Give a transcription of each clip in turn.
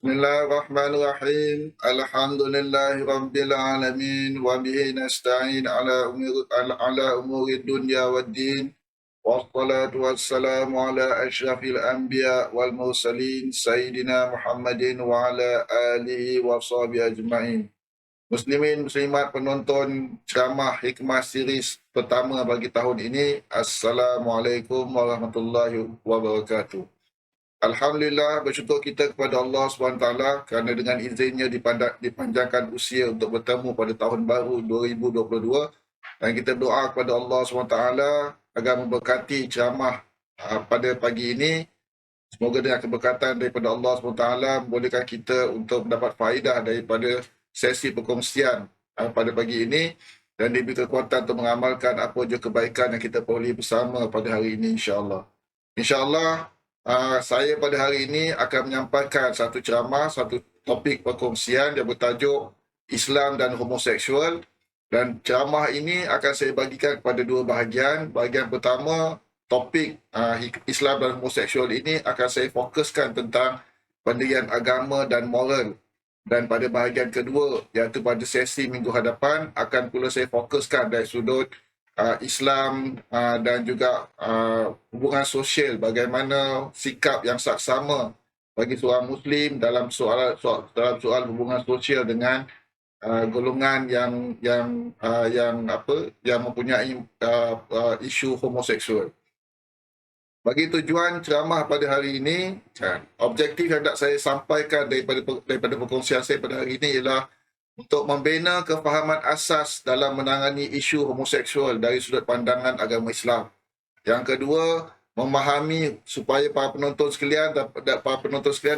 Bismillahirrahmanirrahim. Alhamdulillahi rabbil alamin wa bihi nasta'in ala umuri dunya waddin. Wassalatu wassalamu ala asyrafil anbiya wal mursalin sayyidina Muhammadin wa ala alihi wa sahbihi ajma'in. Muslimin muslimat penonton ceramah hikmah series pertama bagi tahun ini. Assalamualaikum warahmatullahi wabarakatuh. Alhamdulillah, bersyukur kita kepada Allah SWT kerana dengan izinnya dipanjangkan usia untuk bertemu pada tahun baru 2022, dan kita berdoa kepada Allah SWT agar memberkati ceramah pada pagi ini. Semoga dengan keberkatan daripada Allah SWT membolehkan kita untuk mendapat faedah daripada sesi perkongsian pada pagi ini, dan diberi kekuatan untuk mengamalkan apa je kebaikan yang kita peroleh bersama pada hari ini, insya-Allah. InsyaAllah, saya pada hari ini akan menyampaikan satu ceramah, satu topik perkongsian yang bertajuk Islam dan Homoseksual. Dan ceramah ini akan saya bagikan kepada dua bahagian. Bahagian pertama, topik Islam dan Homoseksual ini akan saya fokuskan tentang pendirian agama dan moral. Dan pada bahagian kedua, iaitu pada sesi minggu hadapan, akan pula saya fokuskan dari sudut Islam dan juga hubungan sosial, bagaimana sikap yang saksama bagi seorang Muslim dalam soal hubungan sosial dengan golongan yang mempunyai isu homoseksual. Bagi tujuan ceramah pada hari ini, objektif yang nak saya sampaikan daripada perkongsian saya pada hari ini ialah untuk membina kefahaman asas dalam menangani isu homoseksual dari sudut pandangan agama Islam. Yang kedua, memahami supaya para penonton sekalian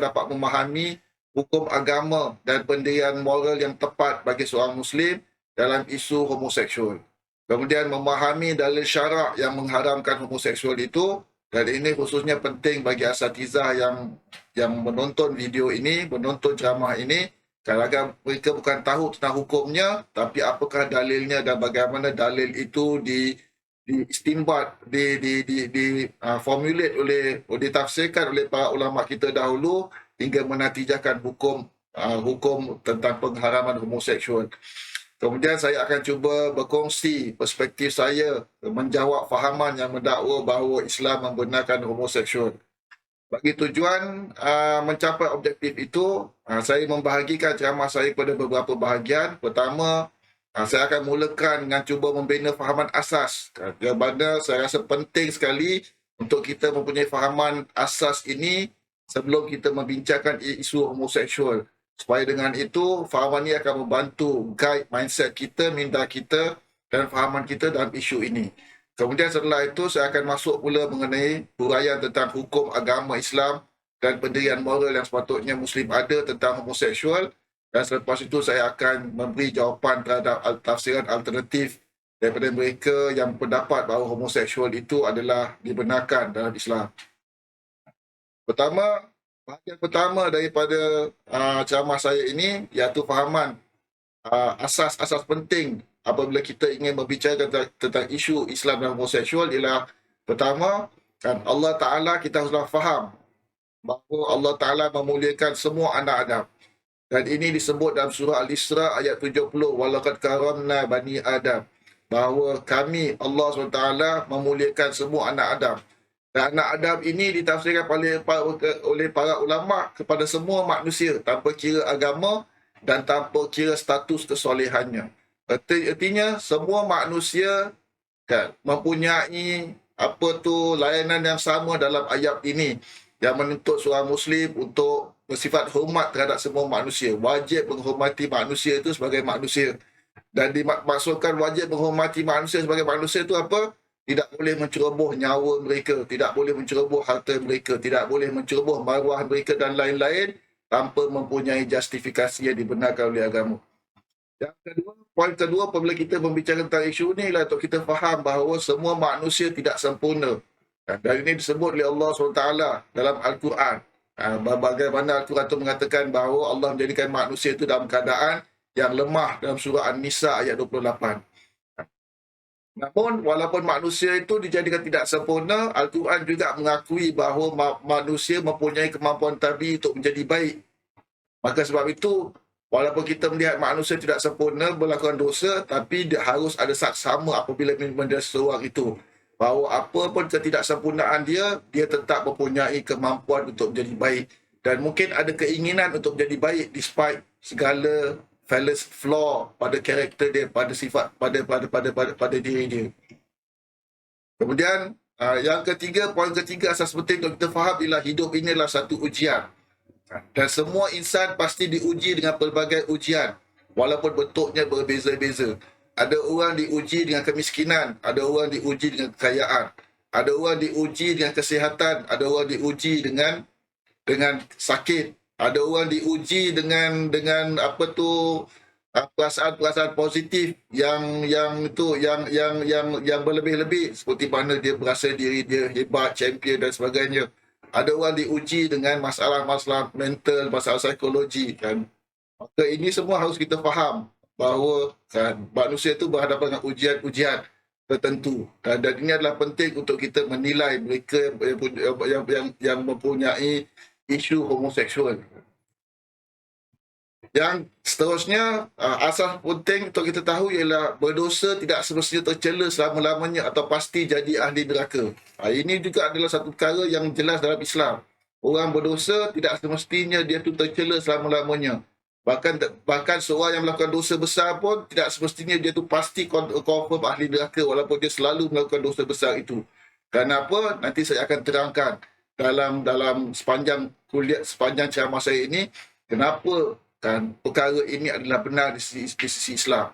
dapat memahami hukum agama dan pendirian moral yang tepat bagi seorang Muslim dalam isu homoseksual. Kemudian memahami dalil syarak yang mengharamkan homoseksual itu, dan ini khususnya penting bagi asatizah yang menonton video ini, menonton ceramah ini, kadang-kadang mereka bukan tahu tentang hukumnya, tapi apakah dalilnya dan bagaimana dalil itu diistimbat, formulate ditafsirkan oleh para ulama kita dahulu hingga menatijahkan hukum tentang pengharaman homoseksual. Kemudian saya akan cuba berkongsi perspektif saya menjawab fahaman yang mendakwa bahawa Islam membenarkan homoseksual. Bagi tujuan mencapai objektif itu, saya membahagikan ceramah saya kepada beberapa bahagian. Pertama, saya akan mulakan dengan cuba membina fahaman asas. Kerana saya rasa penting sekali untuk kita mempunyai fahaman asas ini sebelum kita membincangkan isu homoseksual. Supaya dengan itu, fahaman ini akan membantu guide mindset kita, minda kita dan fahaman kita dalam isu ini. Kemudian setelah itu saya akan masuk pula mengenai huraian tentang hukum agama Islam dan pendirian moral yang sepatutnya Muslim ada tentang homoseksual, dan selepas itu saya akan memberi jawapan terhadap tafsiran alternatif daripada mereka yang berpendapat bahawa homoseksual itu adalah dibenarkan dalam Islam. Bahagian pertama daripada ceramah saya ini iaitu fahaman asas-asas penting apabila kita ingin berbicara tentang isu Islam dan homoseksual ialah, pertama, Allah Ta'ala, kita haruslah faham bahawa Allah Ta'ala memuliakan semua anak Adam. Dan ini disebut dalam surah Al-Isra ayat 70, walaqad karamna bani Adam, bahawa kami, Allah SWT, memuliakan semua anak Adam. Dan anak Adam ini ditafsirkan oleh para ulama kepada semua manusia tanpa kira agama dan tanpa kira status kesolehannya. Artinya semua manusia mempunyai layanan yang sama dalam ayat ini yang menuntut seorang Muslim untuk bersifat hormat terhadap semua manusia. Wajib menghormati manusia itu sebagai manusia. Dan dimaksudkan wajib menghormati manusia sebagai manusia itu apa? Tidak boleh menceroboh nyawa mereka, tidak boleh menceroboh harta mereka, tidak boleh menceroboh maruah mereka dan lain-lain tanpa mempunyai justifikasi yang dibenarkan oleh agama. Poin kedua apabila kita berbicara tentang isu ini ialah untuk kita faham bahawa semua manusia tidak sempurna. Dan ini disebut oleh Allah SWT dalam Al-Quran. Bagaimana Al-Quran itu mengatakan bahawa Allah menjadikan manusia itu dalam keadaan yang lemah dalam surah An-Nisa ayat 28. Namun walaupun manusia itu dijadikan tidak sempurna, Al-Quran juga mengakui bahawa manusia mempunyai kemampuan tabii untuk menjadi baik. Maka sebab itu, walaupun kita melihat manusia tidak sempurna melakukan dosa, tapi dia harus ada saksama apabila benda seseorang itu. Bahawa apa pun ketidaksempurnaan dia, dia tetap mempunyai kemampuan untuk menjadi baik. Dan mungkin ada keinginan untuk menjadi baik despite segala flaw pada karakter dia, pada sifat, pada diri dia. Kemudian, yang ketiga, poin ketiga asas penting untuk kita faham ialah hidup ini adalah satu ujian. Dan semua insan pasti diuji dengan pelbagai ujian, walaupun bentuknya berbeza-beza. Ada orang diuji dengan kemiskinan, ada orang diuji dengan kekayaan, ada orang diuji dengan kesihatan, ada orang diuji dengan sakit, ada orang diuji dengan apa tu, perasaan-perasaan positif yang berlebih-lebih, seperti mana dia berasa diri dia hebat, champion dan sebagainya. Ada orang diuji dengan masalah-masalah mental, masalah psikologi kan. Maka ini semua harus kita faham bahawa kan, manusia itu berhadapan dengan ujian-ujian tertentu. Dan ini adalah penting untuk kita menilai mereka yang mempunyai isu homoseksual. Yang seterusnya, asas penting untuk kita tahu ialah berdosa tidak semestinya tercela selama-lamanya atau pasti jadi ahli neraka. Ini juga adalah satu perkara yang jelas dalam Islam. Orang berdosa tidak semestinya dia tu tercela selama-lamanya. Bahkan seorang yang melakukan dosa besar pun tidak semestinya dia tu pasti confirm ahli neraka walaupun dia selalu melakukan dosa besar itu. Kenapa? Nanti saya akan terangkan dalam sepanjang kuliah, sepanjang ceramah saya ini, kenapa kan perkara ini adalah benar di sisi Islam.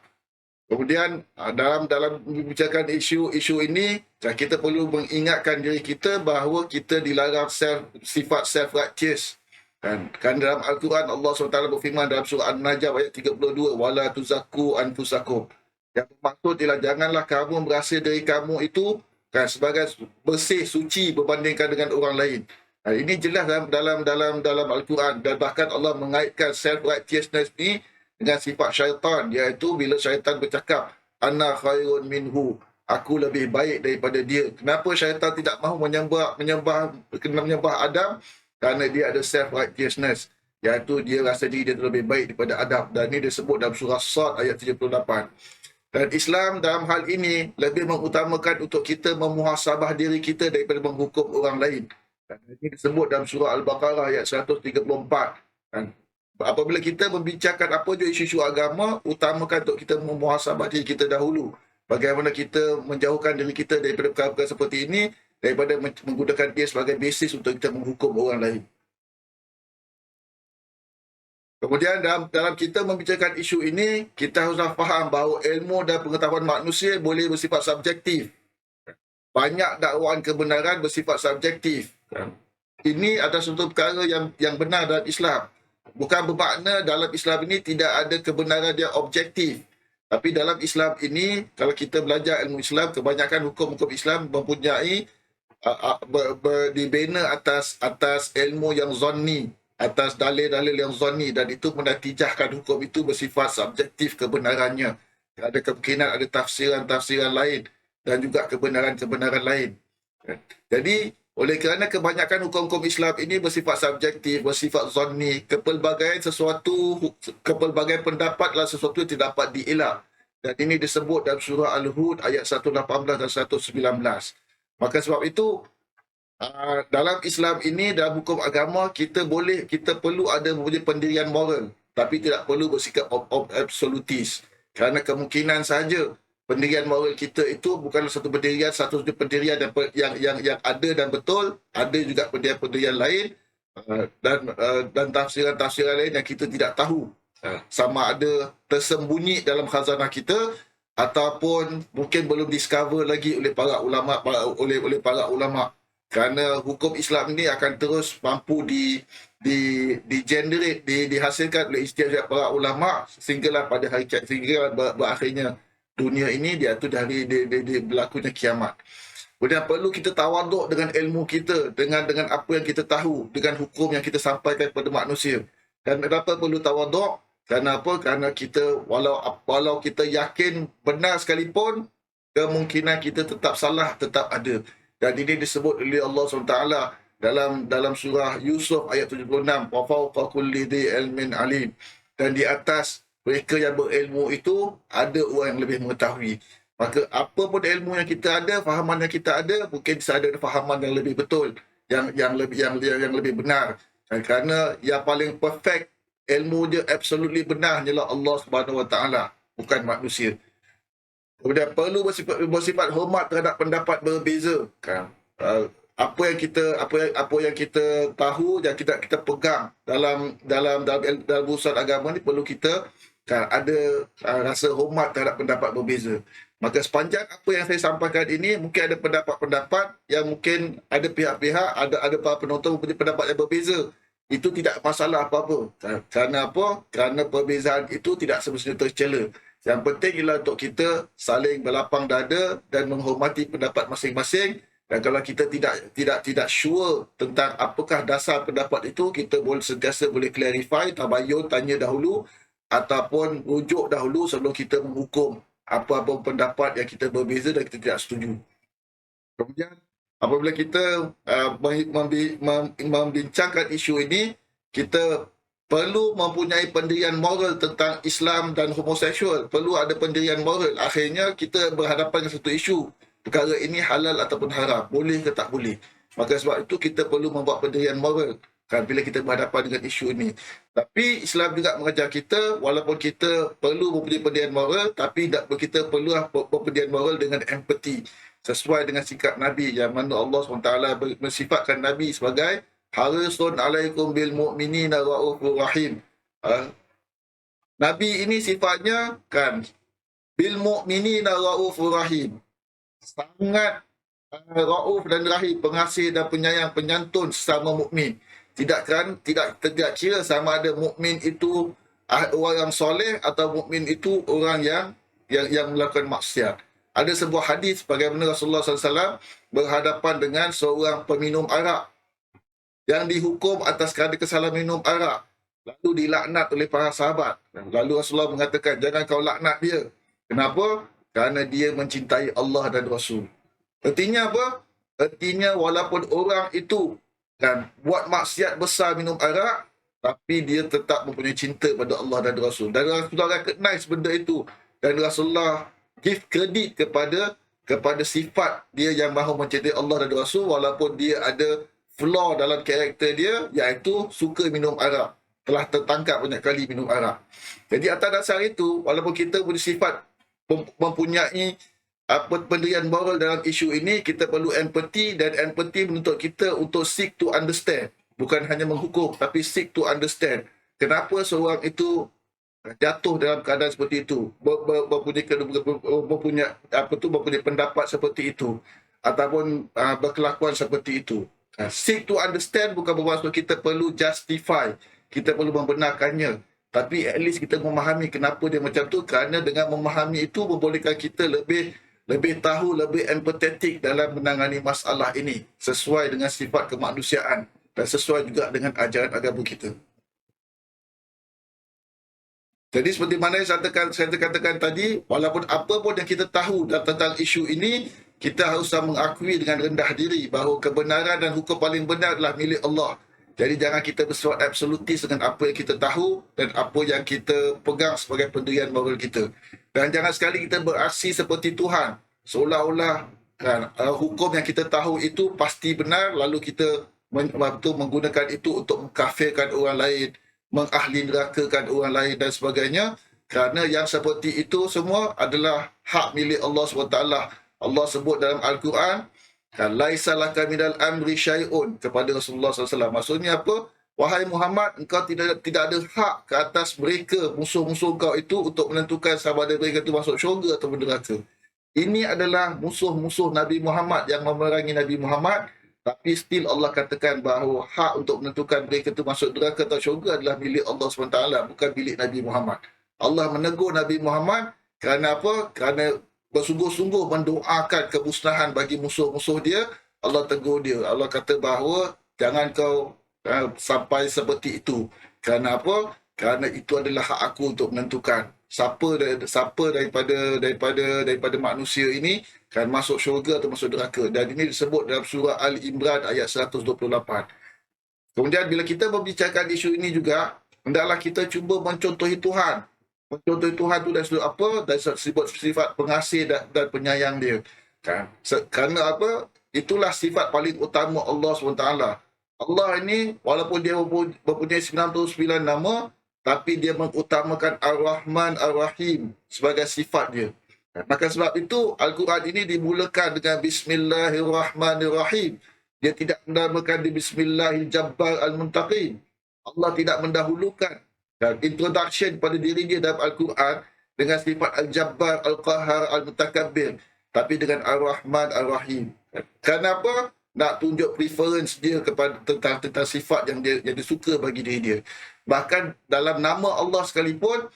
Kemudian dalam membicarakan isu ini, kita perlu mengingatkan diri kita bahawa kita dilarang sifat self-righteous. Kan dalam Al-Quran Allah SWT berfirman dalam surah An-Najm ayat 32, wala tuzakku anfusakum. Yang bermaksud ialah janganlah kamu merasa diri kamu itu kan sebagai bersih, suci berbandingkan dengan orang lain. Ini jelas dalam Al-Quran, dan bahkan Allah mengaitkan self-righteousness ni dengan sifat syaitan, iaitu bila syaitan bercakap, ana khairun minhu, aku lebih baik daripada dia. Kenapa syaitan tidak mahu menyembah Adam? Kerana dia ada self-righteousness, iaitu dia rasa diri dia lebih baik daripada Adam. Dan ini disebut dalam surah Sad ayat 78. Dan Islam dalam hal ini lebih mengutamakan untuk kita memuhasabah diri kita daripada menghukum orang lain. Dan ini disebut dalam surah Al-Baqarah ayat 134. Dan apabila kita membicarakan apa je isu-isu agama, utamakan untuk kita memuhasabah diri kita dahulu. Bagaimana kita menjauhkan diri kita daripada perkara-perkara seperti ini, daripada menggunakan dia sebagai basis untuk kita menghukum orang lain. Kemudian dalam kita membicarakan isu ini, kita haruslah faham bahawa ilmu dan pengetahuan manusia boleh bersifat subjektif. Banyak dakwaan kebenaran bersifat subjektif. Ini adalah satu perkara yang benar dalam Islam. Bukan bermakna dalam Islam ini tidak ada kebenaran yang objektif. Tapi dalam Islam ini, kalau kita belajar ilmu Islam, kebanyakan hukum-hukum Islam mempunyai dibina atas ilmu yang zonni, atas dalil-dalil yang zonni, dan itu menatijahkan hukum itu bersifat subjektif kebenarannya. Ada kemungkinan ada tafsiran-tafsiran lain dan juga kebenaran-kebenaran lain. Jadi, oleh kerana kebanyakan hukum-hukum Islam ini bersifat subjektif, bersifat zonni, kepelbagaian pendapatlah sesuatu yang tidak dapat dielak. Dan ini disebut dalam surah Al-Hud ayat 118 dan 119. Maka sebab itu, dalam Islam ini, dalam hukum agama, kita perlu ada pendirian moral, tapi tidak perlu bersikap absolutis. Kerana kemungkinan saja pendirian moral kita itu bukanlah satu pendirian yang ada dan betul. Ada juga pendirian lain dan tafsiran-tafsiran lain yang kita tidak tahu sama ada tersembunyi dalam khazanah kita ataupun mungkin belum discover lagi oleh para ulama. Kerana hukum Islam ini akan terus mampu dihasilkan oleh ijtihad para ulama sehinggalah pada hari berakhirnya dunia ini, dia berlakunya kiamat. Kemudian perlu kita tawaduk dengan ilmu kita, dengan apa yang kita tahu, dengan hukum yang kita sampaikan kepada manusia. Dan kenapa perlu tawaduk? Kenapa? Kerana kita walau kita yakin benar sekalipun, kemungkinan kita tetap salah tetap ada. Dan ini disebut oleh Allah SWT dalam surah Yusuf ayat 76, wa fawqa kulli dhi ilmin alim. Dan di atas mereka yang berilmu itu ada orang yang lebih mengetahui. Maka apa pun ilmu yang kita ada, fahaman yang kita ada, mungkin bisa ada fahaman yang lebih betul, yang lebih benar. Dan kerana yang paling perfect, ilmu dia absolutely benar hanyalah Allah Subhanahu Wa Taala, bukan manusia. Kemudian perlu bersifat hormat terhadap pendapat berbeza. Kan? Apa yang kita tahu yang kita pegang dalam urusan agama ni, perlu kita kan ada rasa hormat terhadap pendapat berbeza. Maka sepanjang apa yang saya sampaikan ini, mungkin ada pendapat-pendapat yang mungkin ada pihak-pihak, ada para penonton mempunyai pendapat yang berbeza. Itu tidak masalah apa-apa. Kerana apa? Kerana perbezaan itu tidak semestinya tercela. Yang penting ialah untuk kita saling berlapang dada dan menghormati pendapat masing-masing. Dan kalau kita tidak sure tentang apakah dasar pendapat itu, kita sentiasa boleh clarify, tabayun, tanya dahulu ataupun rujuk dahulu sebelum kita menghukum apa-apa pendapat yang kita berbeza dan kita tidak setuju. Kemudian apabila kita membincangkan isu ini, kita perlu mempunyai pendirian moral tentang Islam dan homoseksual. Perlu ada pendirian moral. Akhirnya kita berhadapan dengan satu isu. Perkara ini halal ataupun haram. Boleh ke tak boleh. Maka sebab itu kita perlu membuat pendirian moral. Kan, bila kita berhadapan dengan isu ini. Tapi Islam juga mengajar kita, walaupun kita perlu mempunyai pendirian moral, tapi kita perlu pendirian moral dengan empati. Sesuai dengan sikap Nabi, yang mana Allah SWT mensifatkan Nabi sebagai harisun alaikum bil mu'minina ra'ufur rahim. Nabi ini sifatnya kan bil mu'minina ra'ufur rahim. Sangat ra'uf dan rahim, pengasih dan penyayang, penyantun sesama mukmin. Tidak kira sama ada mukmin itu orang yang soleh atau mukmin itu orang yang melakukan maksiat. Ada sebuah hadis bagaimana Rasulullah SAW berhadapan dengan seorang peminum arak yang dihukum atas kerana kesalahan minum arak, lalu dilaknat oleh para sahabat. Lalu Rasulullah mengatakan, jangan kau laknat dia. Kenapa? Kerana dia mencintai Allah dan Rasul. Artinya apa? Artinya walaupun orang itu kan buat maksiat besar minum arak, tapi dia tetap mempunyai cinta pada Allah dan Rasul. Dan Rasulullah recognize benda itu. Dan Rasulullah give credit kepada sifat dia yang mahu mencintai Allah dan Rasul, walaupun dia ada flaw dalam karakter dia, iaitu suka minum arak. Telah tertangkap banyak kali minum arak. Jadi atas dasar itu, walaupun kita punya sifat mempunyai pendirian moral dalam isu ini, kita perlu empathy, dan empathy menuntut kita untuk seek to understand. Bukan hanya menghukum, tapi seek to understand. Kenapa seorang itu jatuh dalam keadaan seperti itu, mempunyai pendapat seperti itu, ataupun berkelakuan seperti itu. Seek to understand bukan bermaksud kita perlu justify, kita perlu membenarkannya, tapi at least kita memahami kenapa dia macam tu, kerana dengan memahami itu membolehkan kita lebih tahu, lebih empatetik dalam menangani masalah ini sesuai dengan sifat kemanusiaan dan sesuai juga dengan ajaran agama kita. Jadi seperti mana yang saya katakan tadi, walaupun apa pun yang kita tahu tentang isu ini, kita harus mengakui dengan rendah diri bahawa kebenaran dan hukum paling benar adalah milik Allah. Jadi jangan kita bersifat absolutis dengan apa yang kita tahu dan apa yang kita pegang sebagai pendirian moral kita. Dan jangan sekali kita beraksi seperti Tuhan, seolah-olah kan, hukum yang kita tahu itu pasti benar, lalu kita menggunakan itu untuk mengkafirkan orang lain, mengahli nerakakan orang lain dan sebagainya. Kerana yang seperti itu semua adalah hak milik Allah SWT. Allah sebut dalam Al-Quran, kan, laisa laka minal amri syai'un, kepada Rasulullah SAW. Maksudnya apa? Wahai Muhammad, engkau tidak ada hak ke atas mereka, musuh-musuh engkau itu, untuk menentukan sama ada mereka itu masuk syurga atau neraka. Ini adalah musuh-musuh Nabi Muhammad yang memerangi Nabi Muhammad, tapi still Allah katakan bahawa hak untuk menentukan mereka itu masuk neraka atau syurga adalah milik Allah SWT, bukan milik Nabi Muhammad. Allah menegur Nabi Muhammad kerana apa? Kerana bersungguh-sungguh mendoakan kemusnahan bagi musuh-musuh dia. Allah tegur dia. Allah kata bahawa jangan kau sampai seperti itu. Kerana apa? kerana itu adalah hak aku untuk menentukan siapa daripada manusia ini akan masuk syurga atau masuk neraka. Dan ini disebut dalam surah Al-Imran ayat 128. Kemudian bila kita membicarakan isu ini juga, hendaklah kita cuba mencontohi Tuhan. Mencontohi Tuhan itu dari sudut apa? Dari sifat pengasih dan penyayang dia. Kan? Kerana apa? Itulah sifat paling utama Allah SWT. Allah ini walaupun dia mempunyai 99 nama, tapi dia mengutamakan Ar-Rahman Ar-Rahim sebagai sifat dia. Maka sebab itu Al-Quran ini dimulakan dengan Bismillahirrahmanirrahim. Dia tidak menamakan di Bismillahil-Jabbar Al-Muntaqim. Allah tidak mendahulukan dan introduction pada diri dia dalam Al-Quran dengan sifat Al-Jabbar, Al-Qahar, Al-Mutakabbir, tapi dengan Ar-Rahman Ar-Rahim. Kenapa? Nak tunjuk preference dia kepada tentang sifat yang dia suka bagi diri dia. Bahkan dalam nama Allah sekalipun,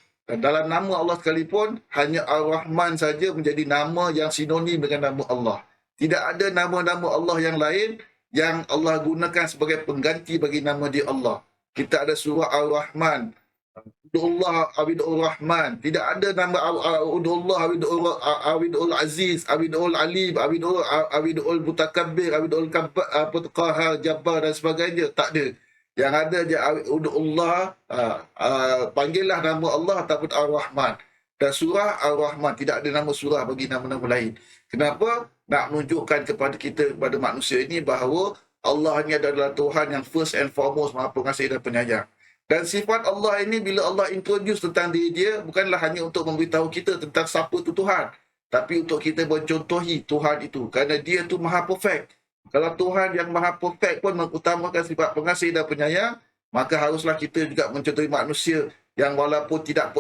hanya Ar-Rahman saja menjadi nama yang sinonim dengan nama Allah. Tidak ada nama-nama Allah yang lain yang Allah gunakan sebagai pengganti bagi nama dia Allah. Kita ada surah Ar-Rahman, Ud'ullah Awid'ul Rahman. Tidak ada nama Ud'ullah Awid'ul Aziz, Awid'ul Alim, Awid'ul Mutakabbir, Awid'ul Qahar, Jabbar dan sebagainya. Tak ada. Yang ada je Ud'ullah, panggillah nama Allah ataupun Ar-Rahman. Dan surah Ar-Rahman, tidak ada nama surah bagi nama-nama lain. Kenapa? Nak menunjukkan kepada kita, kepada manusia ini bahawa Allah ini adalah Tuhan yang first and foremost Maha Pengasih dan Penyayang. Dan sifat Allah ini bila Allah introduce tentang diri dia, bukanlah hanya untuk memberitahu kita tentang siapa tu Tuhan, tapi untuk kita mencontohi Tuhan itu. Kerana dia tu Maha Perfect. Kalau Tuhan yang Maha Perfect pun mengutamakan sifat pengasih dan penyayang, maka haruslah kita juga mencontohi manusia yang walaupun tidak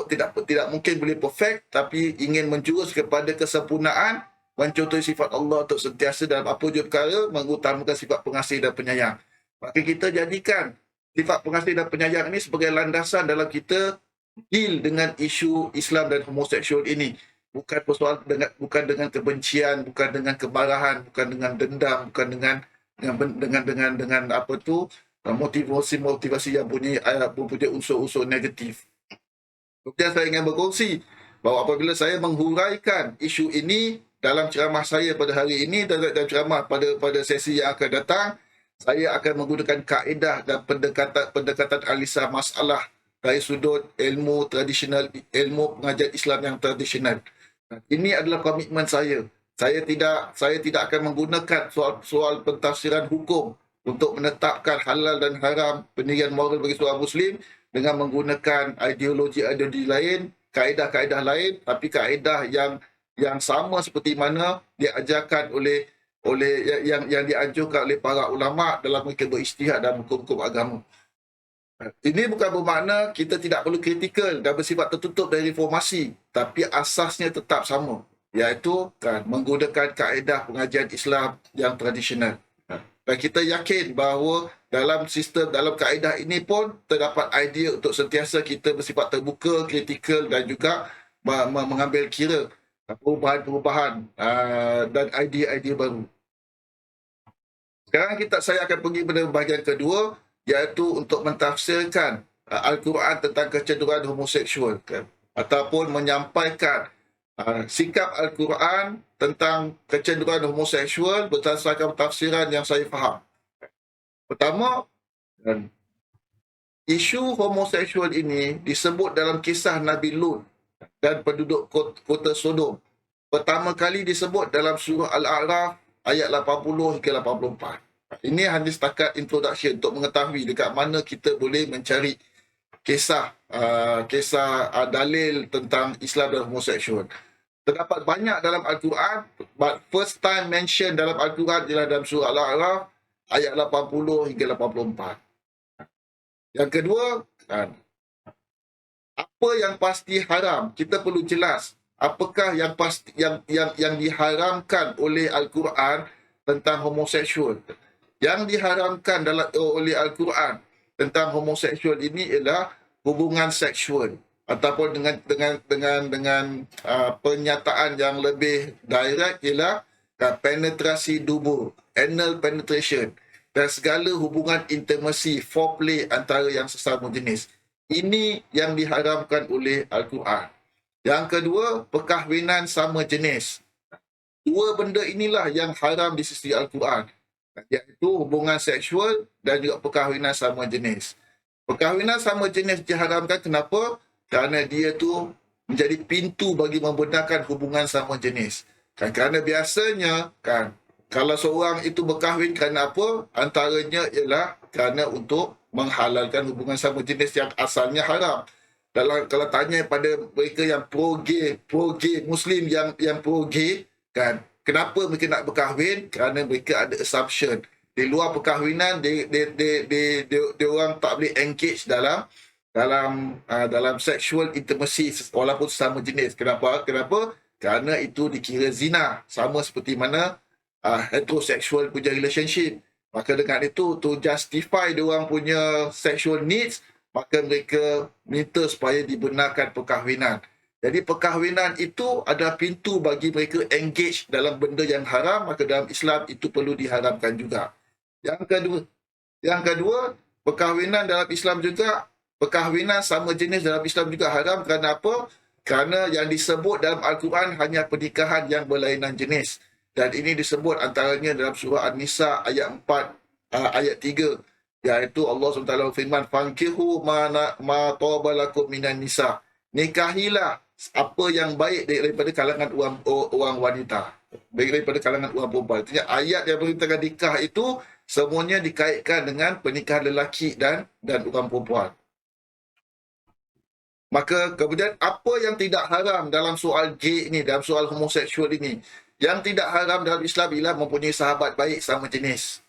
mungkin boleh perfect, tapi ingin menjurus kepada kesempurnaan, mencontohi sifat Allah untuk sentiasa dalam apa jua perkara mengutamakan sifat pengasih dan penyayang. Maka kita jadikan sifat pengasih dan penyayang ini sebagai landasan dalam kita deal dengan isu Islam dan homoseksual ini. Bukan dengan kebencian, bukan dengan kemarahan, bukan dengan dendam, bukan dengan apa tu motivasi yang punya unsur-unsur negatif. Kemudian saya ingin berkongsi bahawa apabila saya menghuraikan isu ini dalam ceramah saya pada hari ini dan ceramah pada sesi yang akan datang, saya akan menggunakan kaedah dan pendekatan analisa masalah dari sudut ilmu tradisional, ilmu pengajian Islam yang tradisional. Ini adalah komitmen saya. Saya tidak akan menggunakan soal pentafsiran hukum untuk menetapkan halal dan haram pendirian moral bagi seorang Muslim dengan menggunakan ideologi lain, kaedah-kaedah lain, tapi kaedah yang sama seperti mana diajarkan oleh yang dianjurkan oleh para ulama dalam mereka berijtihad dalam hukum-hukum agama. Ini bukan bermakna kita tidak perlu kritikal dan bersifat tertutup dari reformasi, tapi asasnya tetap sama, iaitu menggunakan kaedah pengajian Islam yang tradisional. Dan kita yakin bahawa dalam kaedah ini pun terdapat idea untuk sentiasa kita bersifat terbuka, kritikal dan juga mengambil kira perubahan-perubahan dan idea-idea baru. Sekarang saya akan pergi pada bahagian kedua, iaitu untuk mentafsirkan Al-Quran tentang kecenderungan homoseksual, ataupun menyampaikan sikap Al-Quran tentang kecenderungan homoseksual berdasarkan tafsiran yang saya faham. Pertama, isu homoseksual ini disebut dalam kisah Nabi Lut dan penduduk kota Sodom. Pertama kali disebut dalam surah Al-A'raf ayat 80 hingga 84. Ini hanya setakat introduction untuk mengetahui dekat mana kita boleh mencari kisah dalil tentang Islam dan homoseksual. Terdapat banyak dalam Al-Quran, but first time mention dalam Al-Quran ialah dalam surah Al-A'raf ayat 80 hingga 84. Yang kedua, apa yang pasti haram? Kita perlu jelas apakah yang diharamkan oleh Al-Quran tentang homoseksual. Yang diharamkan oleh Al-Quran tentang homoseksual ini ialah hubungan seksual, ataupun dengan pernyataan yang lebih direct ialah penetrasi dubur, anal penetration, dan segala hubungan intimasi, foreplay antara yang sesama jenis. Ini yang diharamkan oleh Al-Quran. Yang kedua, perkahwinan sama jenis. Dua benda inilah yang haram di sisi Al-Quran, iaitu hubungan seksual dan juga perkahwinan sama jenis. Perkahwinan sama jenis diharamkan kenapa? Kerana dia tu menjadi pintu bagi membenarkan hubungan sama jenis. Kerana biasanya kalau seorang itu berkahwin kerana apa? Antaranya ialah kerana untuk menghalalkan hubungan sama jenis yang asalnya haram. Kalau tanya pada mereka yang pro-gay Muslim yang pro-gay, kenapa mereka nak berkahwin? Kerana mereka ada assumption di luar perkahwinan dia orang tak boleh engage dalam sexual intimacy walaupun sama jenis. Kenapa? Kerana itu dikira zina, sama seperti mana heterosexual punya relationship. Maka dengan itu, to justify dia orang punya sexual needs, maka mereka minta supaya dibenarkan perkahwinan. Jadi perkahwinan itu adalah pintu bagi mereka engage dalam benda yang haram, maka dalam Islam itu perlu diharamkan juga. Yang kedua, perkahwinan dalam Islam juga, perkahwinan sama jenis dalam Islam juga haram. Kerana apa? Kerana yang disebut dalam Al-Quran hanya pernikahan yang berlainan jenis. Dan ini disebut antaranya dalam surah An-Nisa ayat 4, ayat 3. Iaitu Allah SWT firman, "Fankihu ma tawabalakum minan nisa." Nikahilah apa yang baik daripada kalangan orang wanita. Baik daripada kalangan orang perempuan. Artinya ayat yang beritakan nikah itu semuanya dikaitkan dengan pernikahan lelaki dan orang perempuan. Maka kemudian apa yang tidak haram dalam soal gay ini, dalam soal homoseksual ini? Yang tidak haram dalam Islam ialah mempunyai sahabat baik sama jenis.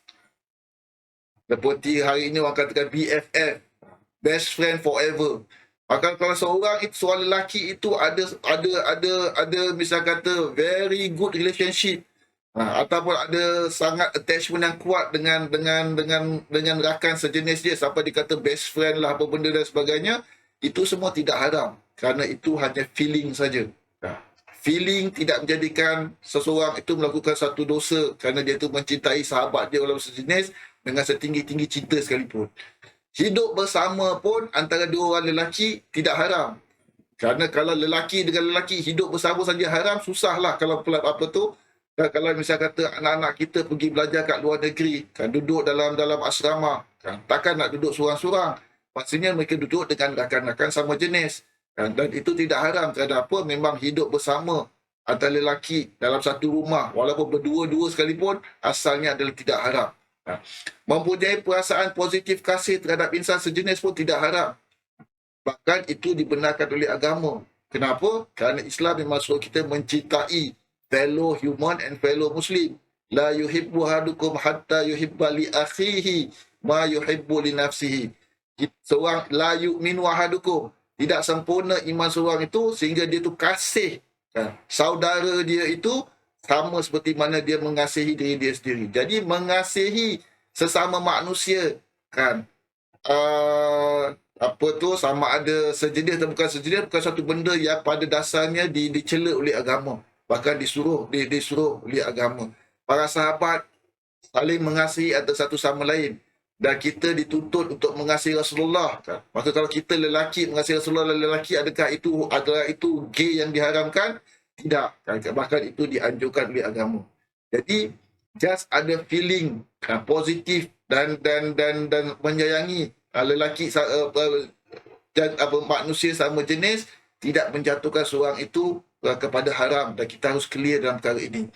Seperti hari ini orang katakan BFF, best friend forever. Maka kalau seorang lelaki itu ada misal kata very good relationship, ataupun ada sangat attachment yang kuat dengan rakan sejenis dia sampai dikata best friend lah apa benda dan sebagainya, itu semua tidak haram kerana itu hanya feeling saja. Feeling tidak menjadikan seseorang itu melakukan satu dosa kerana dia itu mencintai sahabat dia walaupun sejenis dengan setinggi-tinggi cinta sekalipun. Hidup bersama pun antara dua orang lelaki tidak haram. Kerana kalau lelaki dengan lelaki hidup bersama saja haram, susahlah kalau kalau misal kata anak-anak kita pergi belajar kat luar negeri, duduk dalam asrama, takkan nak duduk seorang-seorang. Pastinya mereka duduk dengan rakan-rakan sama jenis. Dan itu tidak haram kerana apa? Memang hidup bersama antara lelaki dalam satu rumah, walaupun berdua-dua sekalipun, asalnya adalah tidak haram. Mempunyai perasaan positif kasih terhadap insan sejenis pun tidak haram. Bahkan itu dibenarkan oleh agama. Kenapa? Kerana Islam memang suruh kita mencintai fellow human and fellow Muslim. La yuhibbu ahadukum hatta yuhibba li akhihi ma yuhibbu li nafsihi. Seorang la yu'minu ahadukum, tidak sempurna iman seorang itu sehingga dia tu kasih saudara dia itu sama seperti mana dia mengasihi diri dia sendiri. Jadi mengasihi sesama manusia sama ada sejenis atau bukan sejenis, bukan satu benda yang pada dasarnya dicela oleh agama, bahkan disuruh oleh agama. Para sahabat saling mengasihi antara satu sama lain. Dan kita dituntut untuk mengasihi Rasulullah. Maka kalau kita lelaki mengasihi Rasulullah lelaki, adakah itu gay yang diharamkan? Tidak. Bahkan itu dianjurkan oleh agama. Jadi just ada feeling positif dan menyayangi lelaki manusia sama jenis tidak menjatuhkan seorang itu kepada haram, dan kita harus clear dalam perkara ini.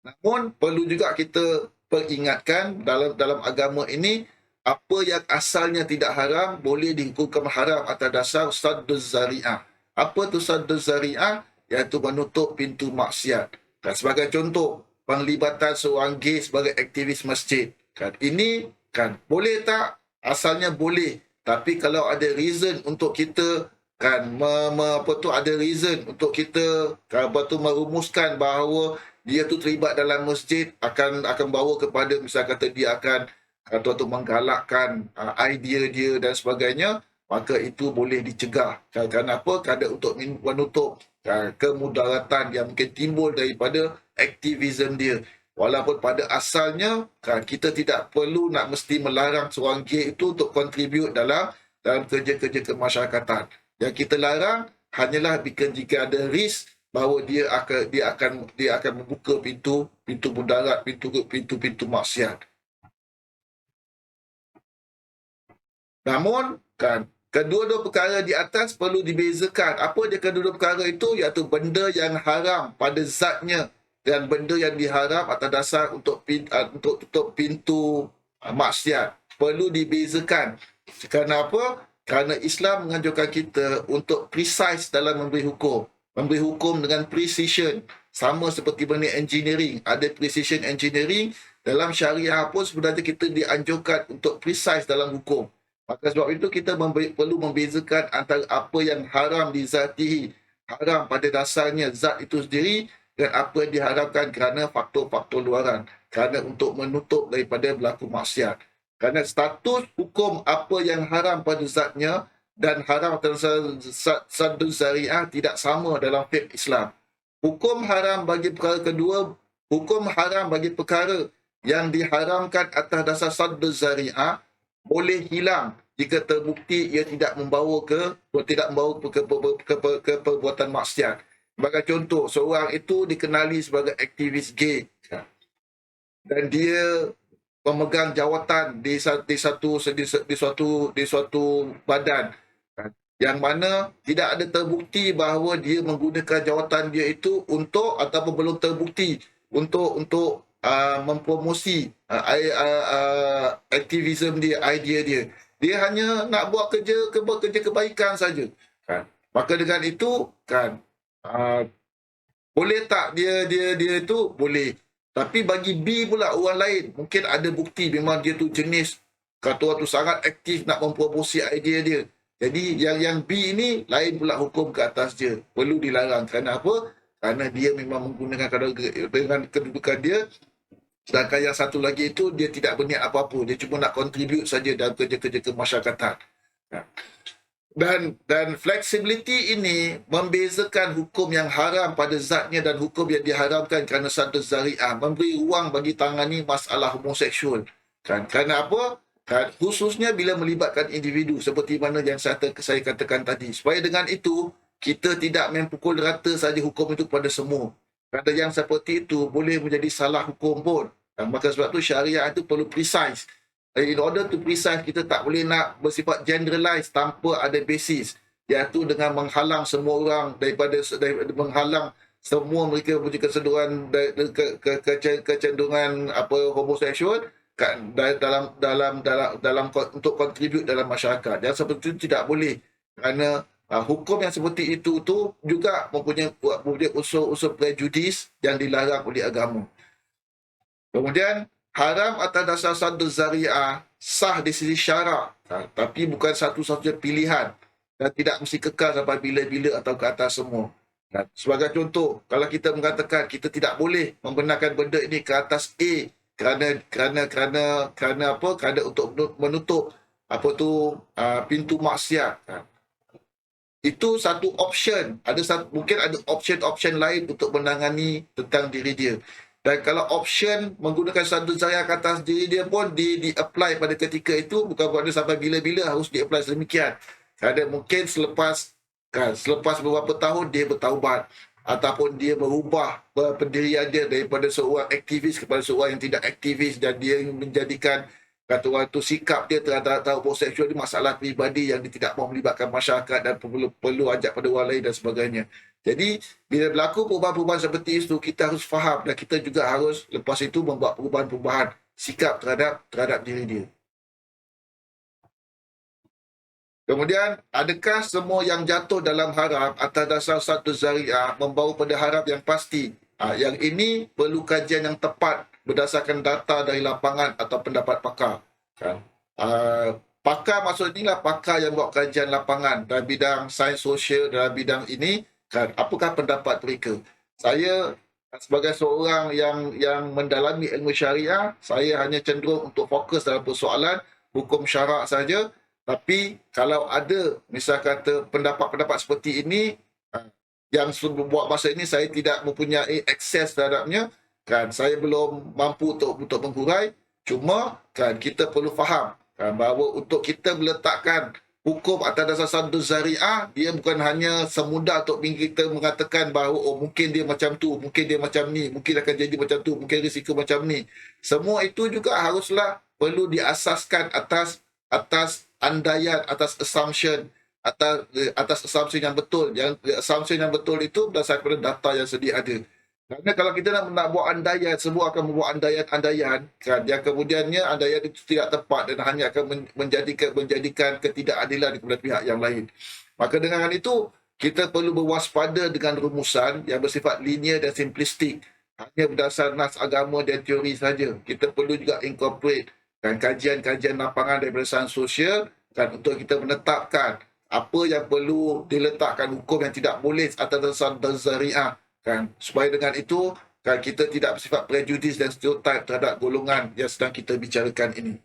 Namun perlu juga kita peringatkan dalam agama ini, apa yang asalnya tidak haram boleh dihukumkan haram atas dasar sadduz zari'ah. Apa tu sadduz zari'ah? Iaitu menutup pintu maksiat. Sebagai contoh, penglibatan seorang gay sebagai aktivis masjid. Ini boleh tak? Asalnya boleh. Tapi kalau ada reason untuk kita ada reason untuk kita merumuskan bahawa dia tu terlibat dalam masjid akan bawa kepada misal kata dia akan atau menggalakkan idea dia dan sebagainya, maka itu boleh dicegah. Kerana apa? Kerana untuk menutup kemudaratan yang mungkin timbul daripada aktivisme dia. Walaupun pada asalnya kita tidak perlu nak mesti melarang seorang gay itu untuk contribute dalam dalam kerja-kerja kemasyarakatan. Yang kita larang hanyalah jika ada risk bahawa dia akan membuka pintu mudarat, pintu maksiat. Namun kan kedua-dua perkara di atas perlu dibezakan. Apa dia kedua-dua perkara itu? Iaitu benda yang haram pada zatnya dan benda yang diharam atas dasar untuk tutup pintu maksiat. Perlu dibezakan. Kerana apa? Kerana Islam menganjurkan kita untuk precise dalam memberi hukum. Memberi hukum dengan precision. Sama seperti benda engineering. Ada precision engineering. Dalam syariah pun sebenarnya kita dianjurkan untuk precise dalam hukum. Maka sebab itu kita perlu membezakan antara apa yang haram dizatihi, haram pada dasarnya zat itu sendiri, dan apa yang diharamkan kerana faktor-faktor luaran, kerana untuk menutup daripada berlaku maksiat. Kerana status hukum apa yang haram pada zatnya dan haram atas saddu zari'ah tidak sama dalam fiqh Islam. Hukum haram bagi perkara kedua, hukum haram bagi perkara yang diharamkan atas dasar saddu zari'ah boleh hilang jika terbukti ia tidak membawa ke perbuatan maksiat. Sebagai contoh, seorang itu dikenali sebagai aktivis gay dan dia memegang jawatan di suatu badan yang mana tidak ada terbukti bahawa dia menggunakan jawatan dia itu untuk ataupun belum terbukti untuk mempromosi aktivisme dia, idea dia. Dia hanya nak buat kerja kebaikan saja. Kan? Maka dengan itu kan boleh tak dia itu? Boleh. Tapi bagi B pula orang lain, mungkin ada bukti memang dia tu jenis kata orang tu sangat aktif nak mempromosi idea dia. Jadi yang B ini lain pula hukum ke atas dia. Perlu dilarang. Kerana apa? Kerana dia memang menggunakan dengan kedudukan dia. Sedangkan yang satu lagi itu dia tidak berniat apa-apa. Dia cuma nak contribute saja dalam kerja-kerja kemasyarakatan. Dan flexibility ini membezakan hukum yang haram pada zatnya dan hukum yang diharamkan kerana saddu zari'ah. Memberi ruang bagi tangani masalah homoseksual. Kerana apa? Khususnya bila melibatkan individu seperti mana yang saya katakan tadi. Supaya dengan itu, kita tidak mempukul rata saja hukum itu kepada semua. Kerana yang seperti itu boleh menjadi salah hukum pun. Maka sebab itu syariah itu perlu precise. In order to precise, kita tak boleh nak bersifat generalize tanpa ada basis. Iaitu dengan menghalang semua orang daripada menghalang semua mereka punya kecenderungan homoseksual dalam untuk contribute dalam masyarakat. Yang seperti itu tidak boleh. Kerana hukum yang seperti itu juga mempunyai unsur-unsur prejudis yang dilarang oleh agama. Kemudian haram atas dasar saddu zari'ah sah di sisi syarak, tapi bukan satu-satunya pilihan dan tidak mesti kekal sampai bila-bila atau ke atas semua. Sebagai contoh, kalau kita mengatakan kita tidak boleh membenarkan benda ini ke atas A kerana untuk menutup pintu maksiat. Itu satu option. Mungkin ada option lain untuk menangani tentang diri dia. Dan kalau option menggunakan saddu zari'ah ke atas diri dia pun di-apply pada ketika itu, bukan berada sampai bila-bila harus di-apply sedemikian. Kerana mungkin selepas beberapa tahun dia bertaubat ataupun dia berubah pendirian dia daripada seorang aktivis kepada seorang yang tidak aktivis, dan dia menjadikan kata orang itu sikap dia terhadap homoseksual ini masalah peribadi yang dia tidak mahu melibatkan masyarakat dan perlu ajak pada orang lain dan sebagainya. Jadi bila berlaku perubahan-perubahan seperti itu, kita harus faham dan kita juga harus lepas itu membuat perubahan-perubahan sikap terhadap diri dia. Kemudian, adakah semua yang jatuh dalam haram atas dasar saddu zari'ah membawa pada haram yang pasti? Yang ini perlu kajian yang tepat berdasarkan data dari lapangan atau pendapat pakar. Pakar maksud inilah pakar yang buat kajian lapangan dalam bidang sains sosial, dalam bidang ini. Apakah pendapat mereka? Saya sebagai seorang yang mendalami ilmu syariah, saya hanya cenderung untuk fokus dalam persoalan hukum syarak saja. Tapi kalau ada misal kata pendapat-pendapat seperti ini yang buat masa ini saya tidak mempunyai akses terhadapnya, saya belum mampu untuk menghurai. Cuma kita perlu faham bahawa untuk kita meletakkan hukum atas dasar saddu zari'ah, dia bukan hanya semudah untuk kita mengatakan bahawa oh mungkin dia macam tu, mungkin dia macam ni, mungkin akan jadi macam tu, mungkin risiko macam ni. Semua itu juga haruslah perlu diasaskan atas andaian, atas assumption, atas assumption yang betul. Yang assumption yang betul itu berdasarkan data yang sedia ada. Kerana kalau kita nak buat andaian, semua akan membuat andaian-andaian, kan, yang kemudiannya andaian itu tidak tepat dan hanya akan menjadikan ketidakadilan kepada pihak yang lain. Maka dengan itu, kita perlu berwaspada dengan rumusan yang bersifat linear dan simplistik. Hanya berdasar nas agama dan teori saja. Kita perlu juga incorporate kan, kajian-kajian lapangan daripada sains sosial kan, untuk kita menetapkan apa yang perlu diletakkan hukum yang tidak boleh atas dasar zariah. Kan, supaya dengan itu kan, kita tidak bersifat prejudis dan stereotip terhadap golongan yang sedang kita bicarakan ini.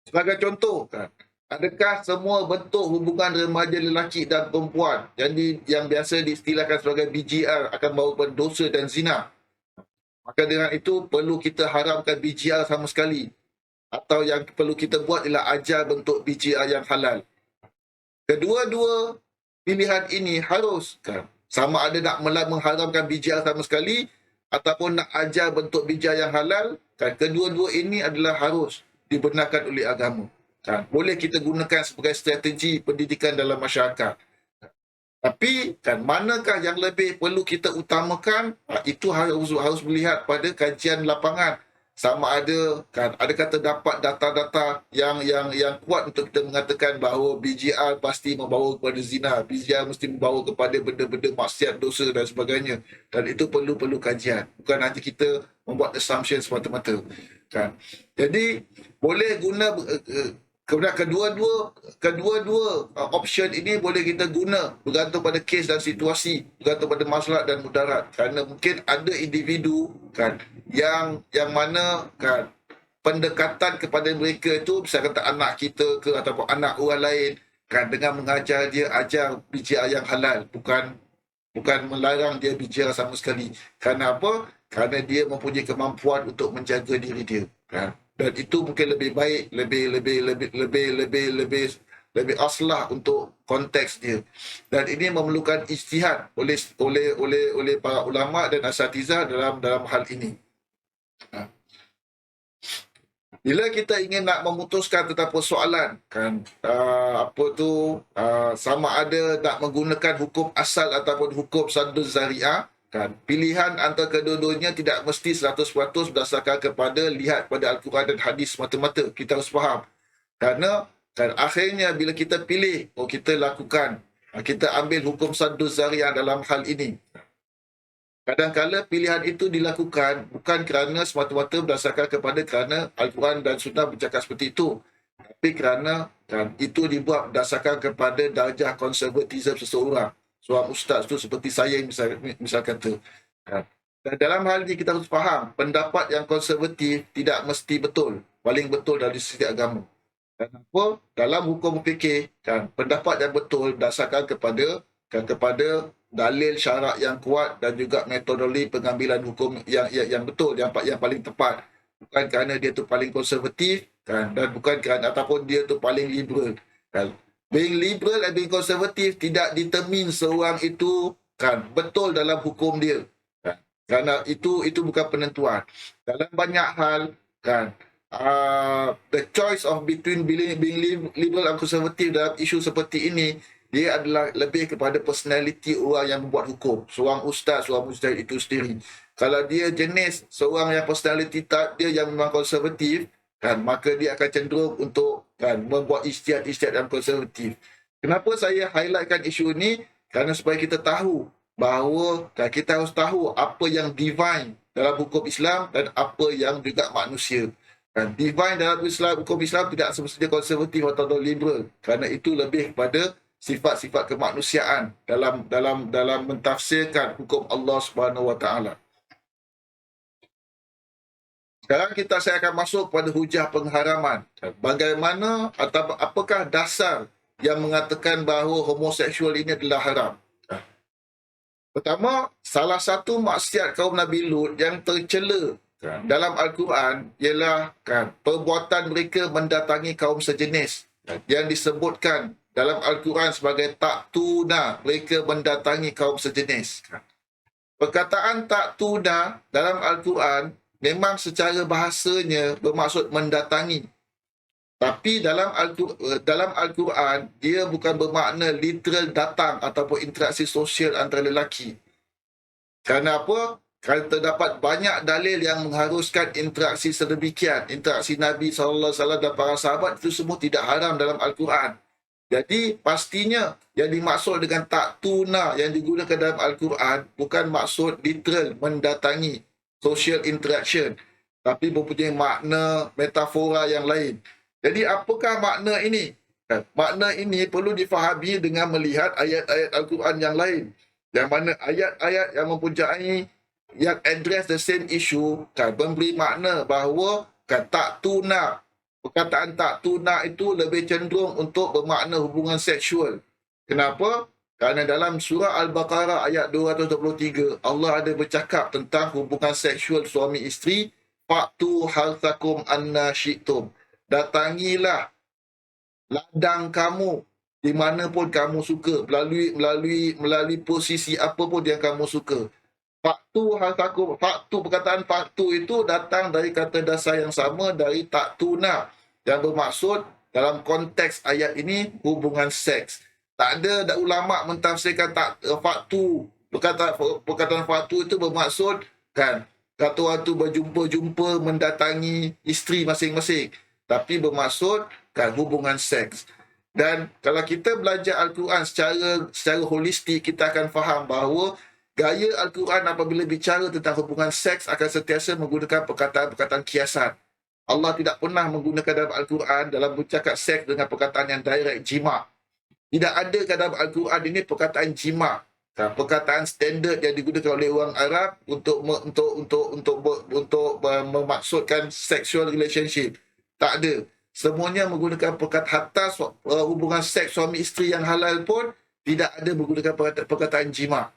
Sebagai contoh, kan, adakah semua bentuk hubungan remaja lelaki dan perempuan yang biasa diistilahkan sebagai BGR akan membawa kepada dosa dan zina? Maka dengan itu perlu kita haramkan BGR sama sekali. Atau yang perlu kita buat ialah ajar bentuk BGR yang halal. Kedua-dua pilihan ini harus, kan, sama ada nak mengharamkan bijak sama sekali ataupun nak ajar bentuk bijak yang halal, kan, kedua-dua ini adalah harus dibenarkan oleh agama. Kan, boleh kita gunakan sebagai strategi pendidikan dalam masyarakat. Tapi kan, manakah yang lebih perlu kita utamakan, itu harus melihat pada kajian lapangan. Sama ada, kan, adakah terdapat data-data yang kuat untuk kita mengatakan bahawa BGR pasti membawa kepada zina, BGR mesti membawa kepada benda-benda maksiat, dosa dan sebagainya. Dan itu perlu kajian. Bukan hanya kita membuat assumption semata-mata. Kan. Jadi, boleh guna kedua-dua option ini boleh kita guna bergantung pada kes dan situasi, bergantung pada maslahat dan mudarat. Kerana mungkin ada individu, kan, yang mana, kan, pendekatan kepada mereka itu, misalnya kata anak kita ke ataupun anak orang lain, kan, dengan mengajar dia ajar bicara yang halal, bukan melarang dia bicara sama sekali. Kerana apa? Kerana dia mempunyai kemampuan untuk menjaga diri dia, kan. Dan itu mungkin lebih baik, lebih aslah untuk konteks dia. Dan ini memerlukan ijtihad oleh para ulama dan asatizah dalam hal ini. Bila kita ingin nak memutuskan tentang persoalan, kan, sama ada nak menggunakan hukum asal ataupun hukum saddu zariah, kan, pilihan antara kedua-duanya tidak mesti 100% berdasarkan kepada lihat pada Al-Quran dan hadis semata-mata. Kita harus faham. Kerana, kan, akhirnya bila kita pilih, kita lakukan, kita ambil hukum saddu zariah dalam hal ini. Kadang-kadang pilihan itu dilakukan bukan kerana semata-mata berdasarkan kerana Al-Quran dan Sunnah bercakap seperti itu. Tapi kerana, kan, itu dibuat berdasarkan kepada darjah konservatisme seseorang. Seorang ustaz tu seperti saya misal kata. Dan dalam hal ini kita harus faham, pendapat yang konservatif tidak mesti betul, paling betul dari sisi agama. Kenapa? Dalam hukum fikih, kan, pendapat yang betul berdasarkan kepada dalil syarak yang kuat dan juga metodologi pengambilan hukum yang betul, yang paling tepat. Bukan kerana dia tu paling konservatif, kan, dan bukan kerana ataupun dia tu paling liberal, kan. Being liberal dan being konservatif tidak determine seorang itu, kan, betul dalam hukum dia. Kan. Kerana itu bukan penentuan. Dalam banyak hal, kan, the choice of between being liberal dan konservatif dalam isu seperti ini, dia adalah lebih kepada personality orang yang membuat hukum. Seorang ustaz, seorang mujtahid itu sendiri. Kalau dia jenis seorang yang personality type dia yang memang konservatif, kan, maka dia akan cenderung untuk, kan, membuat ijtihad yang konservatif. Kenapa saya highlightkan isu ini? Kerana supaya kita tahu bahawa, kan, kita harus tahu apa yang divine dalam hukum Islam dan apa yang juga manusia. Kan, divine dalam hukum Islam tidak semestinya konservatif atau liberal. Kerana itu lebih kepada sifat-sifat kemanusiaan dalam mentafsirkan hukum Allah Subhanahu Wa Taala. Sekarang saya akan masuk pada hujah pengharaman. Bagaimana atau apakah dasar yang mengatakan bahawa homoseksual ini adalah haram? Pertama, salah satu maksiat kaum Nabi Lut yang tercela dalam Al-Quran ialah, kan, perbuatan mereka mendatangi kaum sejenis. yang disebutkan dalam Al-Quran sebagai taktuna, mereka mendatangi kaum sejenis. Perkataan taktuna dalam Al-Quran memang secara bahasanya bermaksud mendatangi. Tapi dalam Al-Quran, dia bukan bermakna literal datang ataupun interaksi sosial antara lelaki. Kerana apa? Kerana terdapat banyak dalil yang mengharuskan interaksi sedemikian. Interaksi Nabi SAW dan para sahabat itu semua tidak haram dalam Al-Quran. Jadi pastinya yang dimaksud dengan taktuna yang digunakan dalam Al-Quran bukan maksud literal mendatangi social interaction, tapi mempunyai makna metafora yang lain. Jadi apakah makna ini? Makna ini perlu difahami dengan melihat ayat-ayat Al-Quran yang lain, yang mana ayat-ayat yang mempunyai yang address the same issue memberi makna bahawa taktuna, perkataan taktuna itu lebih cenderung untuk bermakna hubungan seksual. Kenapa? Kerana dalam surah Al-Baqarah ayat 223, Allah ada bercakap tentang hubungan seksual suami isteri. Fa'tu harthakum anna syi'tum. Datangilah ladang kamu di mana pun kamu suka, melalui posisi apa pun yang kamu suka. Faktu hartakum, faktu, perkataan faktu itu datang dari kata dasar yang sama dari taktuna, yang bermaksud dalam konteks ayat ini hubungan seks. Tak ada ulama mentafsirkan faktu, perkataan faktu itu bermaksud kan kata waktu berjumpa mendatangi isteri masing-masing, tapi bermaksud kan hubungan seks. Dan kalau kita belajar Al-Quran secara holistik, kita akan faham bahawa gaya Al-Quran apabila bicara tentang hubungan seks akan sentiasa menggunakan perkataan-perkataan kiasan. Allah tidak pernah menggunakan dalam Al-Quran dalam bercakap seks dengan perkataan yang direct, jima'. Tidak ada dalam Al-Quran ini perkataan jima'. Perkataan standard yang digunakan oleh orang Arab untuk memaksudkan sexual relationship. Tak ada. Semuanya menggunakan perkataan hatta hubungan seks suami isteri yang halal pun tidak ada menggunakan perkataan jima'.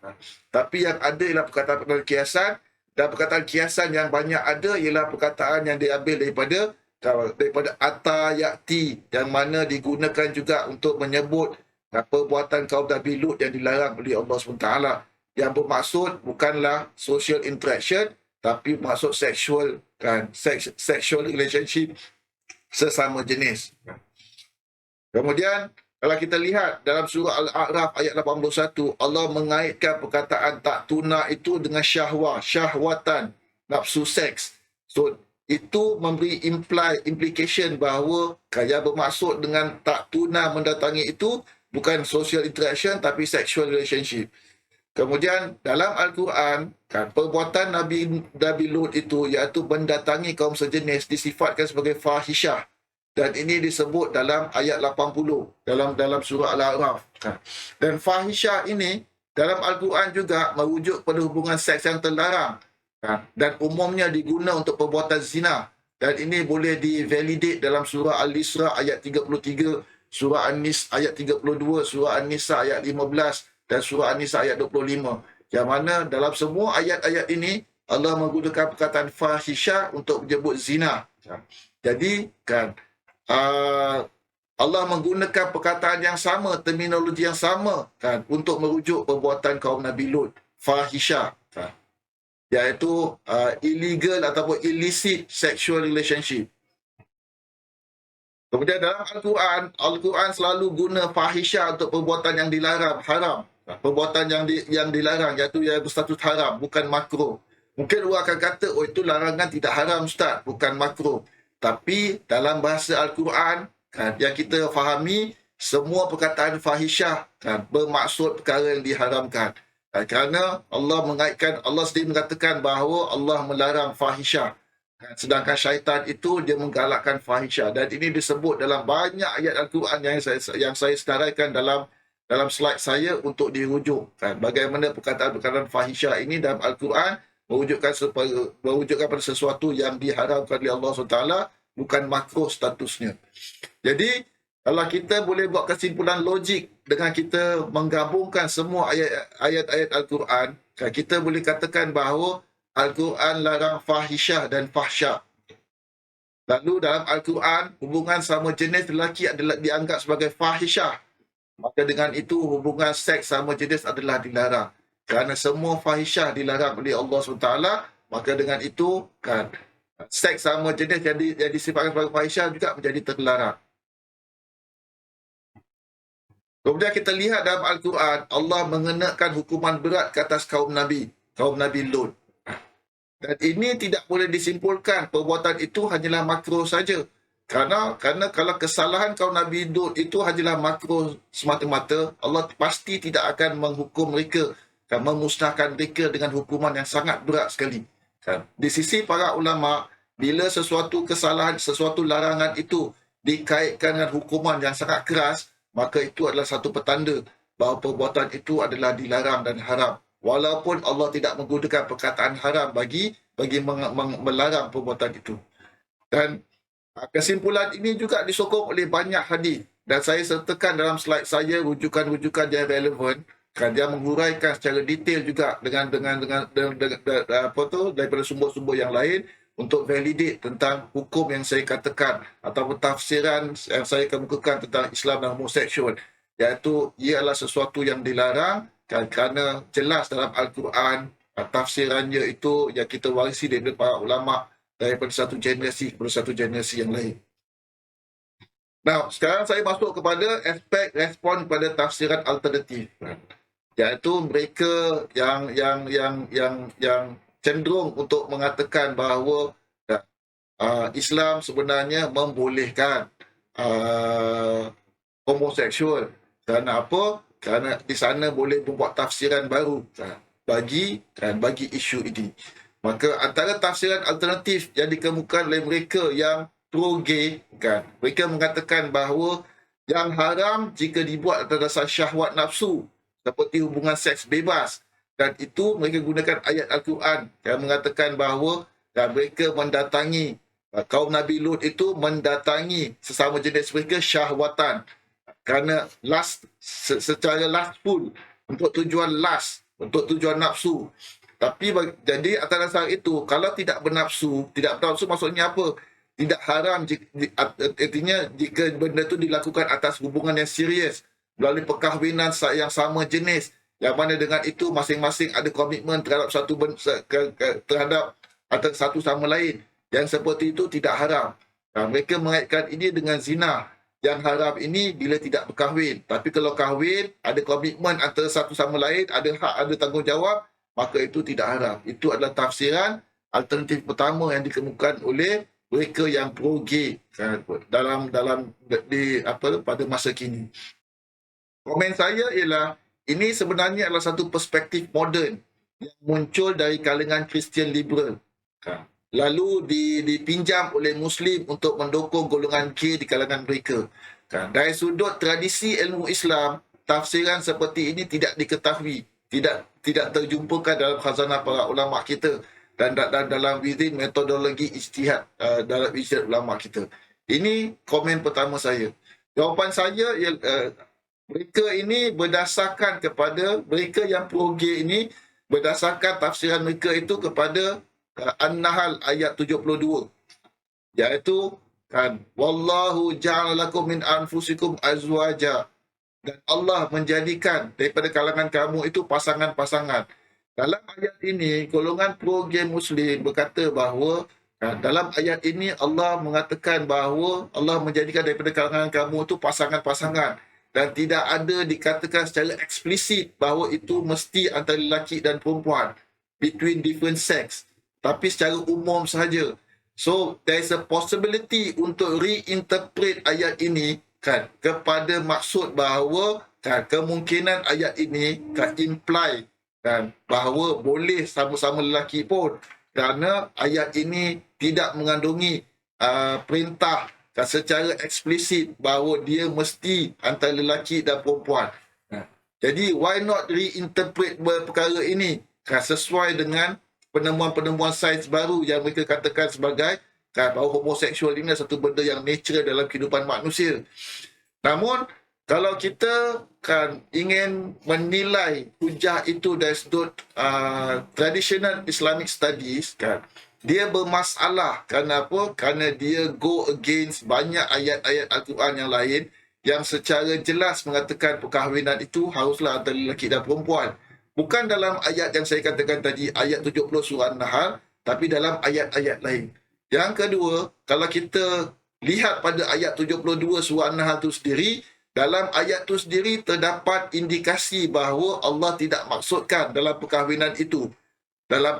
Tapi yang ada ialah perkataan kiasan, dan perkataan kiasan yang banyak ada ialah perkataan yang diambil daripada ata yakti, yang mana digunakan juga untuk menyebut perbuatan kaum Nabi Lut yang dilarang oleh Allah SWT, yang bermaksud bukanlah social interaction tapi maksud sexual sexual relationship sesama jenis. Kemudian kalau kita lihat dalam surah Al-A'raf ayat 81, Allah mengaitkan perkataan taktuna itu dengan syahwatan, nafsu seks. So, itu memberi implication bahawa yang bermaksud dengan taktuna mendatangi itu bukan social interaction tapi sexual relationship. Kemudian dalam Al-Quran, perbuatan Nabi Lut itu iaitu mendatangi kaum sejenis disifatkan sebagai fahisyah. Dan ini disebut dalam ayat 80 dalam surah Al-A'raf. Dan fahisyah ini dalam Al-Quran juga merujuk pada hubungan seks yang terlarang. Dan umumnya diguna untuk perbuatan zina. Dan ini boleh divalidate dalam surah Al-Isra ayat 33, surah An-Nis ayat 32, surah An-Nisa ayat 15 dan surah An-Nisa ayat 25. Yang mana dalam semua ayat-ayat ini Allah menggunakan perkataan fahisyah untuk menyebut zina. Jadi Allah menggunakan perkataan yang sama, terminologi yang sama untuk merujuk perbuatan kaum Nabi Lut, fahisyah, iaitu illegal ataupun illicit sexual relationship. Kemudian dalam Al-Quran selalu guna fahisyah untuk perbuatan yang dilarang, haram. Perbuatan yang dilarang, iaitu yang berstatus haram, bukan makruh. Mungkin orang akan kata, oh itu larangan tidak haram Ustaz, bukan makruh. Tapi dalam bahasa Al-Quran, yang kita fahami, semua perkataan fahisyah bermaksud perkara yang diharamkan. Kerana Allah sendiri mengatakan bahawa Allah melarang fahisyah. Sedangkan syaitan itu dia menggalakkan fahisyah. Dan ini disebut dalam banyak ayat Al-Quran yang saya senaraikan dalam slide saya untuk dirujuk. Bagaimana perkataan-perkataan fahisyah ini dalam Al-Quran mewujudkan pada sesuatu yang diharamkan oleh Allah SWT, bukan makruh statusnya. Jadi, kalau kita boleh buat kesimpulan logik dengan kita menggabungkan semua ayat-ayat Al-Quran, kita boleh katakan bahawa Al-Quran larang fahisyah dan fahsyah. Lalu dalam Al-Quran, hubungan sama jenis lelaki adalah dianggap sebagai fahisyah. Maka dengan itu hubungan seks sama jenis adalah dilarang. Kerana semua fahisyah dilarang oleh Allah SWT, maka dengan itu kan seks sama jenis yang disifatkan sebagai fahisyah juga menjadi terlarang. Kemudian kita lihat dalam Al-Quran, Allah mengenakan hukuman berat ke atas kaum Nabi Lut. Dan ini tidak boleh disimpulkan perbuatan itu hanyalah makruh saja. Kerana kalau kesalahan kaum Nabi Lut itu hanyalah makruh semata-mata, Allah pasti tidak akan menghukum mereka dan memusnahkan mereka dengan hukuman yang sangat berat sekali. Di sisi para ulama, bila sesuatu kesalahan, sesuatu larangan itu dikaitkan dengan hukuman yang sangat keras, maka itu adalah satu petanda bahawa perbuatan itu adalah dilarang dan haram. Walaupun Allah tidak menggunakan perkataan haram bagi melarang perbuatan itu. Dan kesimpulan ini juga disokong oleh banyak hadis. Dan saya sertakan dalam slide saya rujukan-rujukan yang relevan. Kan dia menguraikan secara detail juga daripada sumber-sumber yang lain untuk validate tentang hukum yang saya katakan ataupun tafsiran yang saya kemukakan tentang Islam dan homoseksual, iaitu ia adalah sesuatu yang dilarang kerana jelas dalam Al-Quran tafsirannya itu yang kita warisi daripada para ulama daripada satu generasi kepada satu generasi yang lain. Nah, sekarang saya masuk kepada aspek respon pada tafsiran alternatif, iaitu mereka yang cenderung untuk mengatakan bahawa Islam sebenarnya membolehkan homoseksual. Kerana apa? Kerana di sana boleh membuat tafsiran baru bagi isu ini. Maka antara tafsiran alternatif yang dikemukakan oleh mereka yang pro-gay, mereka mengatakan bahawa yang haram jika dibuat atas dasar syahwat nafsu, seperti hubungan seks bebas. Dan itu mereka gunakan ayat Al-Quran yang mengatakan bahawa mereka mendatangi, kaum Nabi Lut itu mendatangi sesama jenis mereka syahwatan. Kerana secara lustful, untuk tujuan lust, untuk tujuan nafsu. Tapi jadi atas dasar itu, kalau tidak bernafsu maksudnya apa? Tidak haram, artinya jika benda itu dilakukan atas hubungan yang serius, melalui perkahwinan yang sama jenis, yang mana dengan itu masing-masing ada komitmen terhadap terhadap satu sama lain, yang seperti itu tidak haram. Mereka mengaitkan ini dengan zina. Yang haram ini bila tidak berkahwin. Tapi kalau kahwin, ada komitmen antara satu sama lain, ada hak, ada tanggungjawab, maka itu tidak haram. Itu adalah tafsiran alternatif pertama yang dikemukakan oleh mereka yang pro-gay pada masa kini. Komen saya ialah, ini sebenarnya adalah satu perspektif moden yang muncul dari kalangan Kristian liberal. Lalu dipinjam oleh Muslim untuk mendukung golongan gay di kalangan mereka. Dari sudut tradisi ilmu Islam, tafsiran seperti ini tidak diketahui, tidak terjumpakan dalam khazanah para ulama kita dan dalam within metodologi ijtihad dalam ijtihad ulama kita. Ini komen pertama saya. Jawapan saya ialah, mereka ini berdasarkan kepada, mereka yang pro-gay ini berdasarkan tafsiran mereka itu kepada An-Nahl ayat 72, iaitu wallahu ja'ala lakum min anfusikum azwaja, dan Allah menjadikan daripada kalangan kamu itu pasangan-pasangan. Dalam ayat ini golongan pro-gay Muslim berkata bahawa dalam ayat ini Allah mengatakan bahawa Allah menjadikan daripada kalangan kamu itu pasangan-pasangan, dan tidak ada dikatakan secara eksplisit bahawa itu mesti antara lelaki dan perempuan, between different sex, tapi secara umum sahaja. So there is a possibility untuk reinterpret ayat ini kepada maksud bahawa kemungkinan ayat ini imply bahawa boleh sama-sama lelaki pun, kerana ayat ini tidak mengandungi perintah secara eksplisit bahawa dia mesti antara lelaki dan perempuan. Jadi why not reinterpret perkara ini sesuai dengan penemuan-penemuan sains baru yang mereka katakan sebagai bahawa homoseksual ini satu benda yang natural dalam kehidupan manusia. Namun kalau kita kan ingin menilai hujah itu dari sudut traditional Islamic studies kan, dia bermasalah. Kenapa? Kerana dia go against banyak ayat-ayat Al-Quran yang lain yang secara jelas mengatakan perkahwinan itu haruslah antara lelaki dan perempuan. Bukan dalam ayat yang saya katakan tadi, ayat 70 surah An-Nahl, tapi dalam ayat-ayat lain. Yang kedua, kalau kita lihat pada ayat 72 surah An-Nahl itu sendiri, dalam ayat itu sendiri terdapat indikasi bahawa Allah tidak maksudkan dalam perkahwinan itu, dalam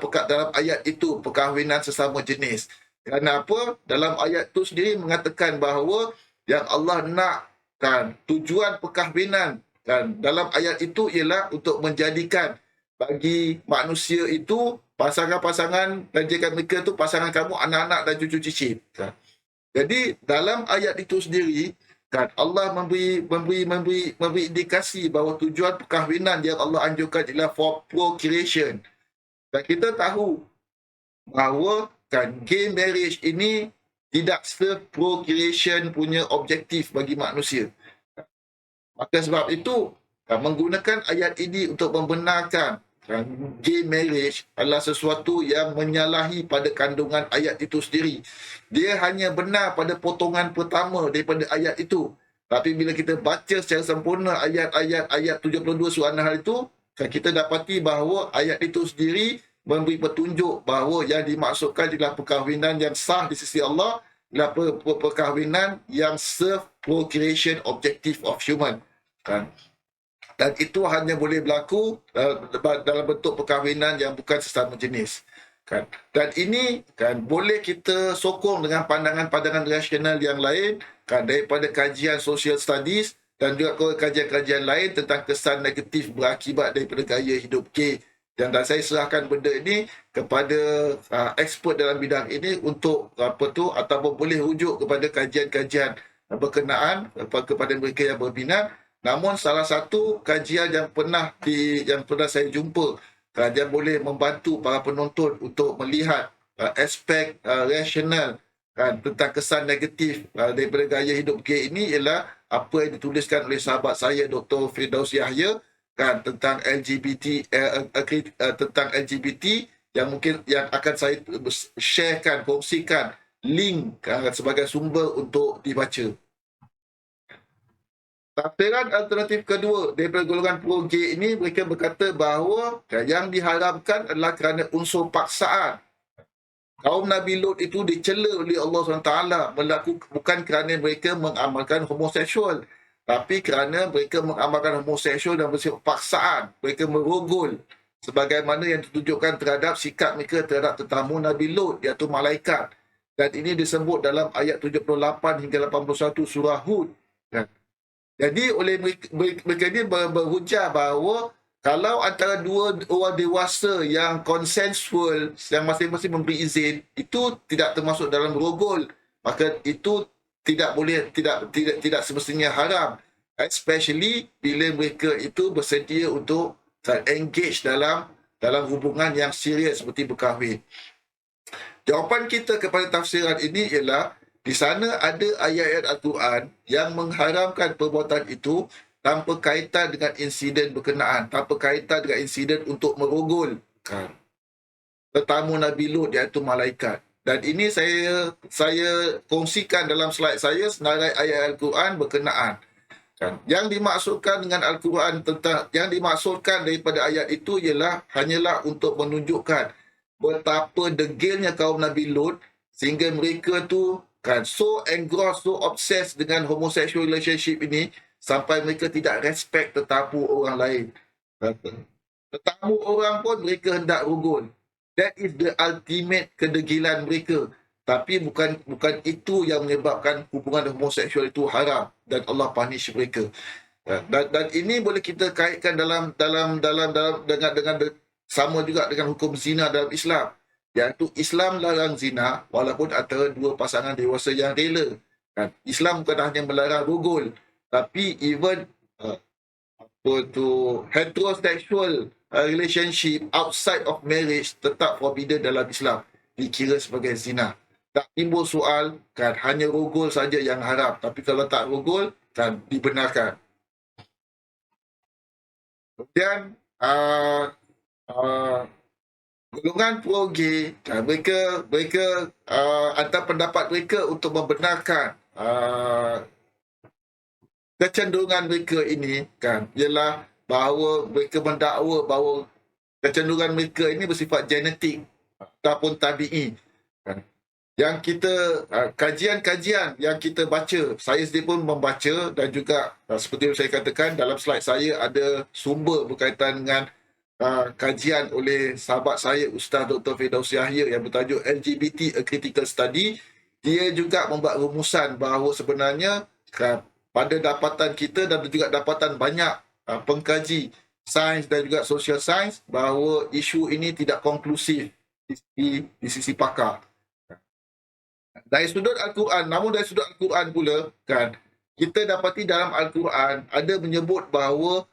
ayat itu, perkahwinan sesama jenis. Kenapa? Dalam ayat itu sendiri mengatakan bahawa yang Allah nakkan tujuan perkahwinan kan dalam ayat itu ialah untuk menjadikan bagi manusia itu pasangan-pasangan, dan jika mereka itu pasangan kamu, anak-anak dan cucu cicit. Kan? Jadi dalam ayat itu sendiri kan Allah memberi indikasi bahawa tujuan perkahwinan yang Allah anjurkan ialah for procreation. Dan kita tahu bahawa kan gay marriage ini tidak serve procreation punya objektif bagi manusia. Maka sebab itu menggunakan ayat ini untuk membenarkan gay marriage adalah sesuatu yang menyalahi pada kandungan ayat itu sendiri. Dia hanya benar pada potongan pertama daripada ayat itu. Tapi bila kita baca secara sempurna ayat 72 surah An-Nahl itu, kita dapati bahawa ayat itu sendiri memberi petunjuk bahawa yang dimaksudkan adalah perkahwinan yang sah di sisi Allah, adalah perkahwinan yang serve procreation objective of human. Kan? Dan itu hanya boleh berlaku dalam bentuk perkahwinan yang bukan sesama jenis. Kan? Dan ini kan boleh kita sokong dengan pandangan-pandangan rasional yang lain kan, daripada kajian social studies dan juga kajian-kajian lain tentang kesan negatif berakibat daripada gaya hidup gay. Dan saya serahkan benda ini kepada expert dalam bidang ini untuk ataupun boleh rujuk kepada kajian-kajian berkenaan kepada mereka yang berminat. Namun salah satu kajian yang pernah saya jumpa, kajian boleh membantu para penonton untuk melihat aspek rasional tentang kesan negatif daripada gaya hidup gay ini ialah apa yang dituliskan oleh sahabat saya Dr. Firdaus Yahya tentang LGBT tentang LGBT yang akan saya sharekan, kongsikan link sebagai sumber untuk dibaca. Tafsiran alternatif kedua daripada golongan pro-gay ini, mereka berkata bahawa yang diharapkan adalah kerana unsur paksaan. Kaum Nabi Lut itu dicela oleh Allah SWT bukan kerana mereka mengamalkan homoseksual, tapi kerana mereka mengamalkan homoseksual dan bersifat paksaan. Mereka merogol sebagaimana yang ditunjukkan terhadap sikap mereka terhadap tetamu Nabi Lut, iaitu malaikat. Dan ini disebut dalam ayat 78 hingga 81 surah Hud. Jadi oleh mereka ini berhujah bahawa kalau antara dua orang dewasa yang konsensual, yang masing-masing memberi izin, itu tidak termasuk dalam rogol, maka itu tidak semestinya haram, especially bila mereka itu bersedia untuk engage dalam hubungan yang serius seperti berkahwin. Jawapan kita kepada tafsiran ini ialah di sana ada ayat-ayat Al-Quran yang mengharamkan perbuatan itu tanpa kaitan dengan insiden berkenaan, tanpa kaitan dengan insiden untuk merogol tetamu Nabi Lut, iaitu malaikat. Dan ini saya kongsikan dalam slide saya senarai ayat Al-Quran berkenaan. Yang dimaksudkan dengan Al-Quran yang dimaksudkan daripada ayat itu ialah hanyalah untuk menunjukkan betapa degilnya kaum Nabi Lut sehingga mereka tu so engrossed, so obsessed dengan homosexual relationship ini sampai mereka tidak respect tetamu orang lain. Tetamu orang pun mereka hendak rogol. That is the ultimate kedegilan mereka. Tapi bukan itu yang menyebabkan hubungan homoseksual itu haram dan Allah punish mereka. Dan ini boleh kita kaitkan dengan sama juga dengan hukum zina dalam Islam. Iaitu Islam larang zina walaupun antara dua pasangan dewasa yang rela. Islam bukan hanya melarang rogol, tapi even heterosexual relationship outside of marriage tetap forbidden dalam Islam, dikira sebagai zina. Tak timbul soal hanya rogol saja yang haram, tapi kalau tak rogol dibenarkan. Kemudian uh, golongan pro-gay, mereka hantar pendapat mereka untuk membenarkan kecenderungan mereka ini kan, ialah bahawa mereka mendakwa bahawa kecenderungan mereka ini bersifat genetik ataupun tabi'i kan. Yang kita kajian-kajian yang kita baca, saya sendiri pun membaca, dan juga seperti yang saya katakan dalam slide saya ada sumber berkaitan dengan kajian oleh sahabat saya Ustaz Dr. Firdaus Yahya yang bertajuk LGBT A Critical Study. Dia juga membuat rumusan bahawa sebenarnya pada dapatan kita dan juga dapatan banyak pengkaji sains dan juga social science, bahawa isu ini tidak konklusif di sisi pakar. Dari sudut Al-Quran, namun dari sudut Al-Quran pula kan, kita dapati dalam Al-Quran ada menyebut bahawa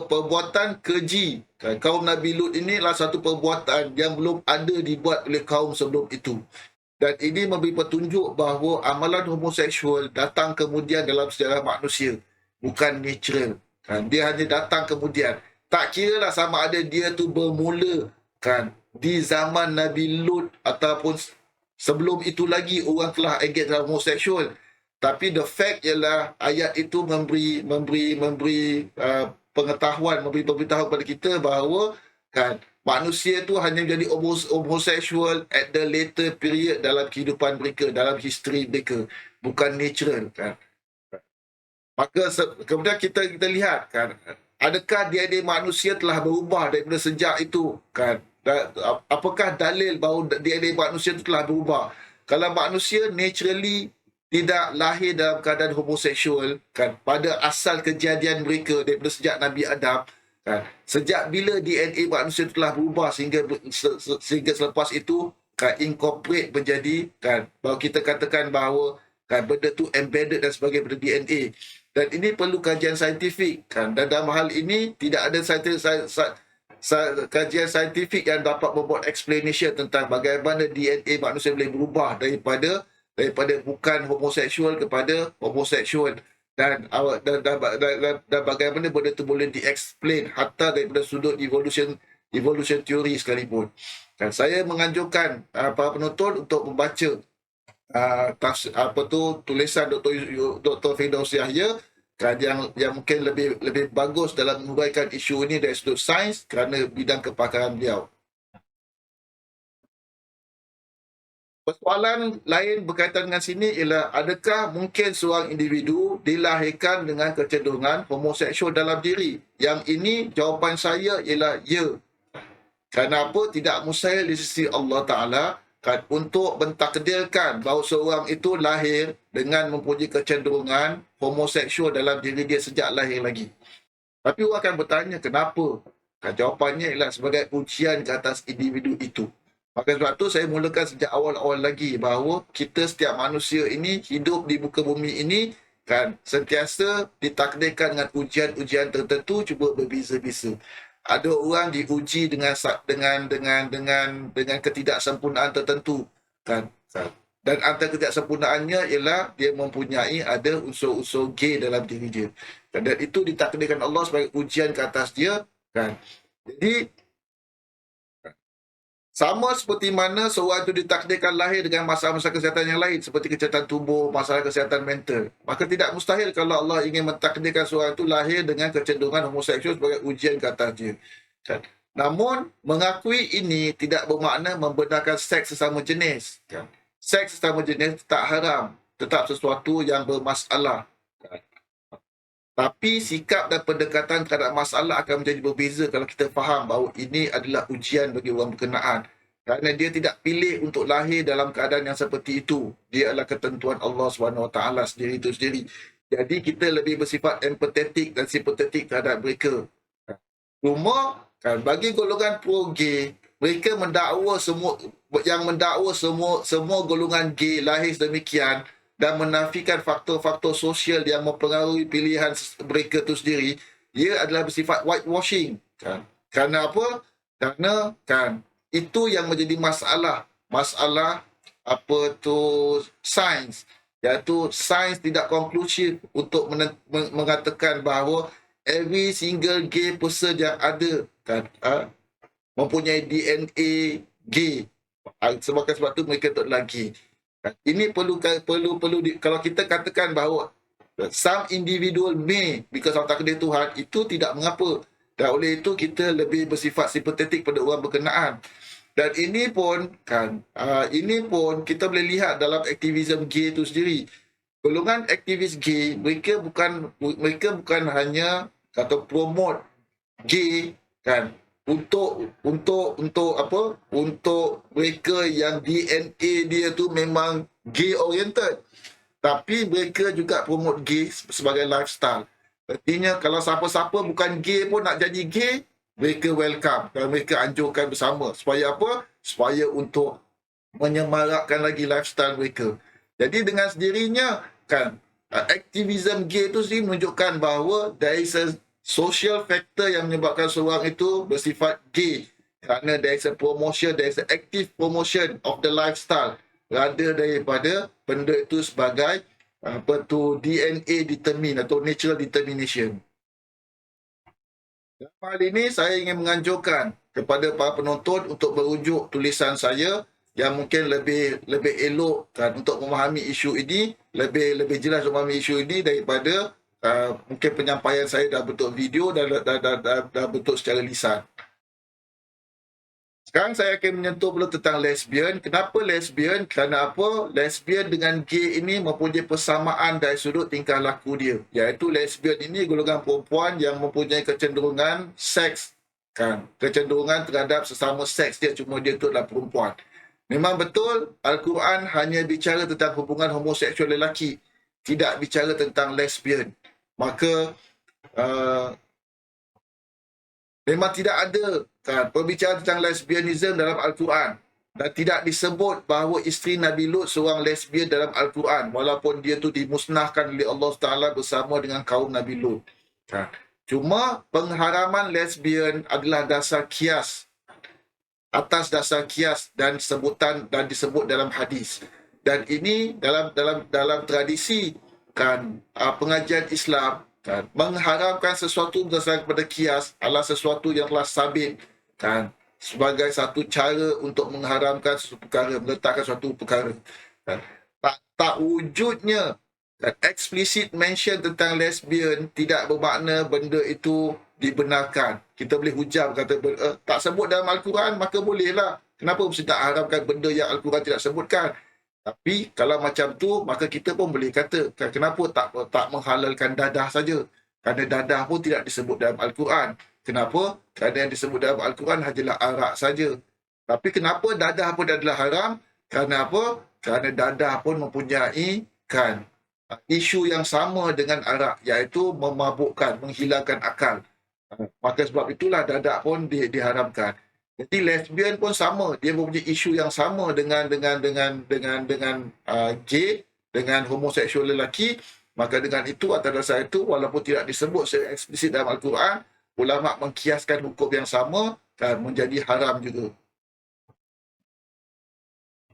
perbuatan keji kaum Nabi Lut ini adalah satu perbuatan yang belum ada dibuat oleh kaum sebelum itu. Dan ini memberi petunjuk bahawa amalan homoseksual datang kemudian dalam sejarah manusia, bukan natural. Dia hanya datang kemudian. Tak kira lah sama ada dia tu bermula di zaman Nabi Lut ataupun sebelum itu lagi orang telah engage dalam homoseksual. Tapi the fact ialah ayat itu memberi pengetahuan, memberi pemberitahuan kepada kita bahawa manusia itu hanya menjadi homoseksual at the later period dalam kehidupan mereka, dalam history mereka, bukan natural Maka kemudian kita lihat adakah DNA manusia telah berubah daripada sejak itu apakah dalil bahawa DNA manusia itu telah berubah? Kalau manusia naturally tidak lahir dalam keadaan homoseksual pada asal kejadian mereka daripada sejak Nabi Adam, sejak bila DNA manusia itu telah berubah sehingga selepas itu incorporate menjadi bahawa kita katakan bahawa benda tu embedded dan sebagainya pada DNA. Dan ini perlu kajian saintifik dan dalam hal ini tidak ada kajian saintifik yang dapat membuat explanation tentang bagaimana DNA manusia boleh berubah daripada bukan homoseksual kepada homoseksual, dan bagaimana benda itu boleh di-explain hatta daripada sudut evolution theory sekalipun. Dan saya menganjurkan para penonton untuk membaca tulisan Dr. Firdaus Yahya yang mungkin lebih bagus dalam menguraikan isu ini dari sudut sains kerana bidang kepakaran beliau. Persoalan lain berkaitan dengan sini ialah adakah mungkin seorang individu dilahirkan dengan kecenderungan homoseksual dalam diri? Yang ini jawapan saya ialah ya. Kenapa tidak mustahil di sisi Allah Ta'ala untuk mentakdirkan bahawa seorang itu lahir dengan mempunyai kecenderungan homoseksual dalam diri dia sejak lahir lagi. Tapi orang akan bertanya kenapa? Jawapannya ialah sebagai ujian ke atas individu itu. Maka sebab itu saya mulakan sejak awal-awal lagi bahawa kita setiap manusia ini hidup di muka bumi ini sentiasa ditakdirkan dengan ujian-ujian tertentu cuba berbeza-beza. Ada orang diuji dengan ketidaksempurnaan tertentu dan antara ketidaksempurnaannya ialah dia mempunyai ada unsur-unsur gay dalam diri dia, dan itu ditakdirkan Allah sebagai ujian ke atas dia Jadi sama seperti mana seorang itu ditakdirkan lahir dengan masalah-masalah kesihatan yang lain seperti kesihatan tubuh, masalah kesihatan mental, maka tidak mustahil kalau Allah ingin mentakdirkan seorang itu lahir dengan kecenderungan homoseksual sebagai ujian ke atas dia. Namun mengakui ini tidak bermakna membenarkan seks sesama jenis. Seks sesama jenis tak haram, tetap sesuatu yang bermasalah. Tapi sikap dan pendekatan terhadap masalah akan menjadi berbeza kalau kita faham bahawa ini adalah ujian bagi orang berkenaan. Kerana dia tidak pilih untuk lahir dalam keadaan yang seperti itu. Dia adalah ketentuan Allah SWT sendiri itu sendiri. Jadi kita lebih bersifat empatetik dan simpatetik terhadap mereka. Cuma bagi golongan pro-gay, mereka mendakwa semua golongan gay lahir sedemikian dan menafikan faktor-faktor sosial yang mempengaruhi pilihan mereka itu sendiri. Ia adalah bersifat whitewashing. Kerana apa? Kerana itu yang menjadi masalah sains, iaitu sains tidak konklusif untuk mengatakan bahawa every single gay person yang ada kan mempunyai DNA gay. Sebab tu mereka tu adalah gay. Ini perlu kalau kita katakan bahawa some individual may because of takdir Tuhan, itu tidak mengapa. Dan oleh itu kita lebih bersifat simpatetik pada orang berkenaan. Dan ini pun kita boleh lihat dalam aktivisme gay itu sendiri. Golongan aktivis gay, mereka bukan hanya kata promote gay kan untuk mereka yang DNA dia tu memang gay oriented, tapi mereka juga promote gay sebagai lifestyle. Artinya kalau siapa-siapa bukan gay pun nak jadi gay, mereka welcome dan mereka anjurkan bersama. Supaya apa? Supaya untuk menyemarakkan lagi lifestyle mereka. Jadi dengan sendirinya kan aktivisme gay itu sendiri menunjukkan bahawa there is a social factor yang menyebabkan seorang itu bersifat gay. Kerana there is a promotion, there is a active promotion of the lifestyle rather daripada benda itu sebagai DNA determine atau natural determination. Dalam hal ini saya ingin menganjurkan kepada para penonton untuk merujuk tulisan saya yang mungkin lebih elok kan untuk memahami isu ini, lebih jelas memahami isu ini daripada mungkin penyampaian saya dalam bentuk video dan dalam bentuk secara lisan. Sekarang saya akan menyentuh pula tentang lesbian. Kenapa lesbian? Kerana apa? Lesbian dengan gay ini mempunyai persamaan dari sudut tingkah laku dia. Iaitu lesbian ini golongan perempuan yang mempunyai kecenderungan seks. Kan? Kecenderungan terhadap sesama seks dia, cuma dia itu adalah perempuan. Memang betul, Al-Quran hanya bicara tentang hubungan homoseksual lelaki. Tidak bicara tentang lesbian. Maka memang tidak ada kan perbicaraan tentang lesbianism dalam Al-Quran, dan tidak disebut bahawa isteri Nabi Lut seorang lesbian dalam Al-Quran, walaupun dia tu dimusnahkan oleh Allah Taala bersama dengan kaum Nabi Lut. Cuma pengharaman lesbian adalah dasar kias, atas dasar kias dan sebutan dan disebut dalam hadis. Dan ini dalam tradisi kan pengajian Islam kan, mengharamkan sesuatu berdasarkan kepada kias adalah sesuatu yang telah sabit kan, sebagai satu cara untuk mengharamkan sesuatu perkara, meletakkan suatu perkara kan. Tak wujudnya dan explicit mention tentang lesbian tidak bermakna benda itu dibenarkan. Kita boleh hujam kata tak sebut dalam Al-Quran, maka bolehlah. Kenapa mesti tak haramkan benda yang Al-Quran tidak sebutkan? Tapi kalau macam tu, maka kita pun boleh kata kenapa tak menghalalkan dadah saja? Kerana dadah pun tidak disebut dalam Al-Quran. Kenapa? Kerana yang disebut dalam Al-Quran hanyalah arak saja. Tapi kenapa dadah pun adalah haram? Kerana apa? Kerana dadah pun mempunyai kan isu yang sama dengan arak, iaitu memabukkan, menghilangkan akal. Maka sebab itulah dadah pun diharamkan. Jadi lesbian pun sama, dia mempunyai isu yang sama dengan gay, dengan homoseksual lelaki. Maka dengan itu, atas dasar itu, walaupun tidak disebut secara eksplisit dalam Al-Quran, ulama mengkiaskan hukum yang sama dan menjadi haram juga.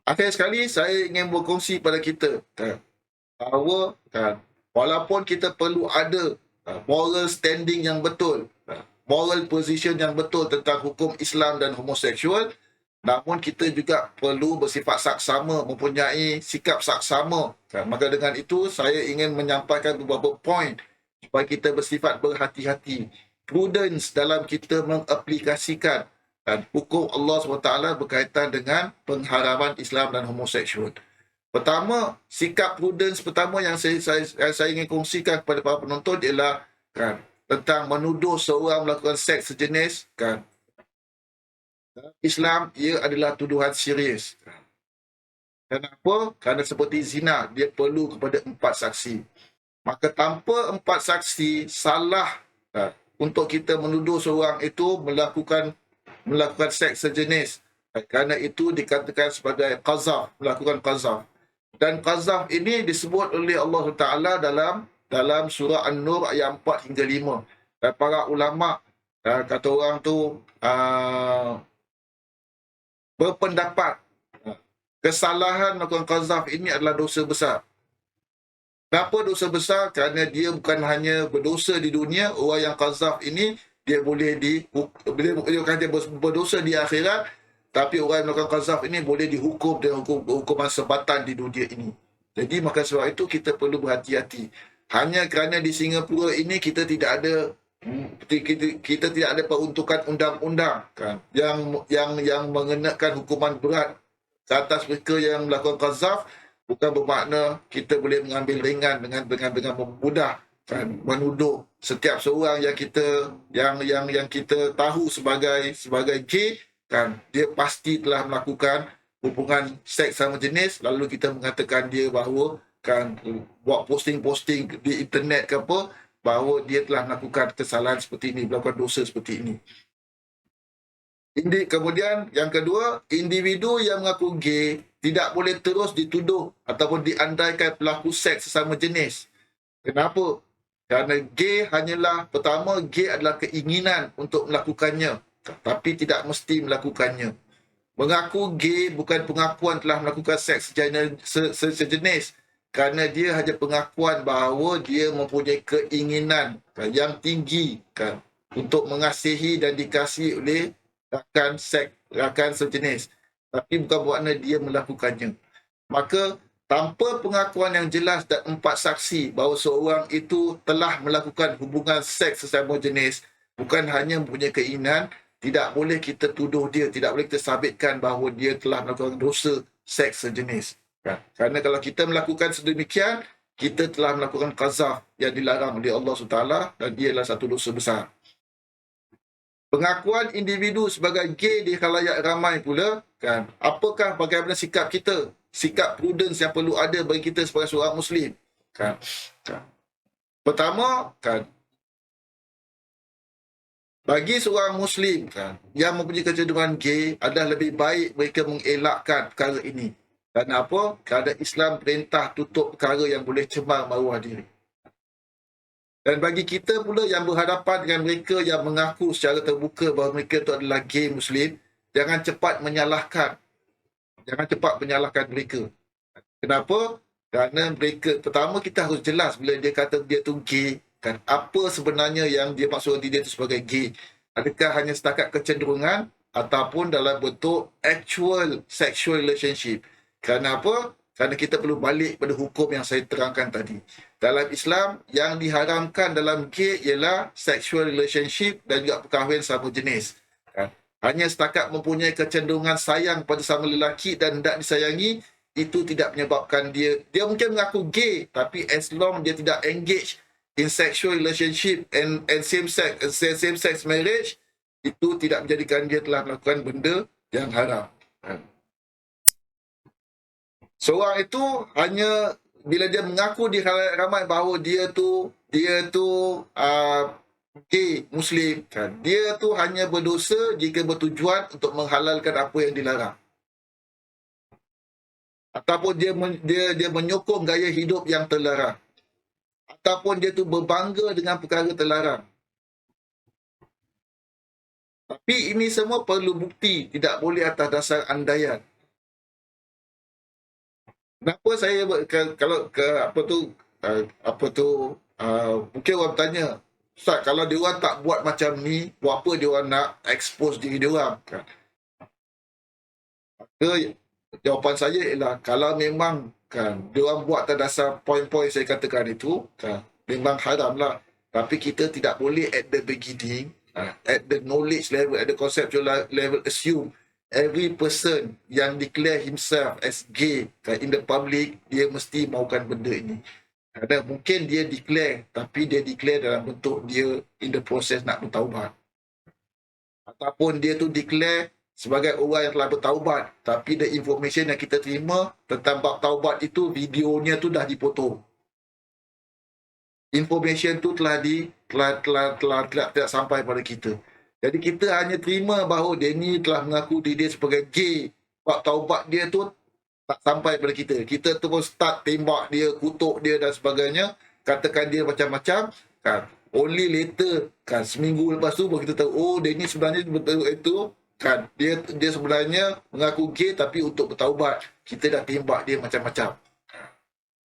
Akhir sekali, saya ingin berkongsi pada kita bahawa walaupun kita perlu ada moral standing yang betul, moral position yang betul tentang hukum Islam dan homoseksual, namun kita juga perlu bersifat saksama, mempunyai sikap saksama. Maka dengan itu, saya ingin menyampaikan beberapa poin supaya kita bersifat berhati-hati. Prudence dalam kita mengaplikasikan hukum Allah SWT berkaitan dengan pengharaman Islam dan homoseksual. Pertama, sikap prudence pertama yang saya ingin kongsikan kepada para penonton ialah tentang menuduh seorang melakukan seks sejenis Islam, ia adalah tuduhan serius. Kenapa? Kerana seperti zina, dia perlu kepada 4 saksi. Maka tanpa 4 saksi, salah untuk kita menuduh seorang itu melakukan seks sejenis. Kerana itu dikatakan sebagai qazaf, melakukan qazaf. Dan qazaf ini disebut oleh Allah Taala dalam surah An-Nur ayat 4 hingga 5. Dan para ulama kata orang tu berpendapat kesalahan melakukan qazaf ini adalah dosa besar. Kenapa dosa besar? Kerana dia bukan hanya berdosa di dunia, orang yang qazaf ini dia boleh bukan dia berdosa di akhirat, tapi orang yang melakukan qazaf ini boleh dihukum dengan hukuman sebatan di dunia ini. Jadi maka sebab itu kita perlu berhati-hati. Hanya kerana di Singapura ini kita tidak ada kita tidak ada peruntukan undang-undang kan yang mengenakan hukuman berat ke atas mereka yang melakukan qazaf, bukan bermakna kita boleh mengambil ringan dengan mudah kan menuduh setiap seorang yang kita tahu sebagai gay kan, dia pasti telah melakukan hubungan seks sama jenis, lalu kita mengatakan dia bahawa kan buat posting-posting di internet ke apa bahawa dia telah melakukan kesalahan seperti ini, melakukan dosa seperti ini. Kemudian yang kedua, individu yang mengaku gay tidak boleh terus dituduh ataupun diandaikan pelaku seks sesama jenis. Kenapa? Kerana gay hanyalah, pertama, gay adalah keinginan untuk melakukannya, tapi tidak mesti melakukannya. Mengaku gay bukan pengakuan telah melakukan seks sejenis, kerana dia hanya pengakuan bahawa dia mempunyai keinginan yang tinggi kan, untuk mengasihi dan dikasihi oleh rakan sejenis, tapi bukan bermakna dia melakukannya. Maka tanpa pengakuan yang jelas dan 4 saksi bahawa seorang itu telah melakukan hubungan seks sesama jenis, bukan hanya mempunyai keinginan, tidak boleh kita tuduh dia, tidak boleh kita sabitkan bahawa dia telah melakukan dosa seks sejenis. Kerana kalau kita melakukan sedemikian, kita telah melakukan qazaf yang dilarang oleh Allah SWT, dan ia adalah satu dosa besar. Pengakuan individu sebagai gay di khalayak ramai pula, kan, apakah bagaimana sikap kita, sikap prudence yang perlu ada bagi kita sebagai seorang Muslim. Kan. Pertama, kan, bagi seorang Muslim kan, yang mempunyai kecenderungan gay, adalah lebih baik mereka mengelakkan perkara ini. Kerana apa? Kerana Islam perintah tutup perkara yang boleh cemar maruah diri. Dan bagi kita pula yang berhadapan dengan mereka yang mengaku secara terbuka bahawa mereka itu adalah gay Muslim, jangan cepat menyalahkan. Jangan cepat menyalahkan mereka. Kenapa? Kerana mereka, pertama kita harus jelas bila dia kata dia tu gay, kan, apa sebenarnya yang dia maksud dia itu sebagai gay. Adakah hanya setakat kecenderungan ataupun dalam bentuk actual sexual relationship. Kerana apa? Kerana kita perlu balik pada hukum yang saya terangkan tadi. Dalam Islam, yang diharamkan dalam gay ialah sexual relationship dan juga perkahwinan sama jenis. Hanya setakat mempunyai kecenderungan sayang pada sama lelaki dan hendak disayangi, itu tidak menyebabkan dia mungkin mengaku gay, tapi as long dia tidak engage in sexual relationship and same sex marriage, itu tidak menjadikan dia telah melakukan benda yang haram. Seorang itu hanya bila dia mengaku di khalayak ramai bahawa dia tu gay Muslim, kan, dia tu hanya berdosa jika bertujuan untuk menghalalkan apa yang dilarang, ataupun dia menyokong gaya hidup yang terlarang, ataupun dia tu berbangga dengan perkara terlarang. Tapi ini semua perlu bukti, tidak boleh atas dasar andaian. Kenapa saya kalau ke mungkin orang tanya, Ustaz, kalau dia orang tak buat macam ni, buat apa dia orang nak expose diri dia orang? Maka jawapan saya ialah kalau memang kan dia orang buat atas dasar poin-poin saya katakan itu, kan, memang haramlah. Tapi kita tidak boleh at the beginning, at the knowledge level, at the conceptual level, assume every person yang declare himself as gay in the public, dia mesti maukan benda ini. Kerana mungkin dia declare, tapi dia declare dalam bentuk dia in the process nak bertaubat. Ataupun dia tu declare sebagai orang yang telah bertaubat, tapi the information yang kita terima tentang bab taubat itu, videonya tu dah dipotong. Information tu telah tidak sampai pada kita. Jadi kita hanya terima bahawa dia ni telah mengaku diri dia sebagai gay. Bab taubat dia tu tak sampai pada kita. Kita terus start tembak dia, kutuk dia dan sebagainya. Katakan dia macam-macam. Kan. Only later, kan, seminggu lepas tu baru kita tahu, oh dia ni sebenarnya betul itu. Kan. Dia sebenarnya mengaku gay tapi untuk bertaubat. Kita dah tembak dia macam-macam.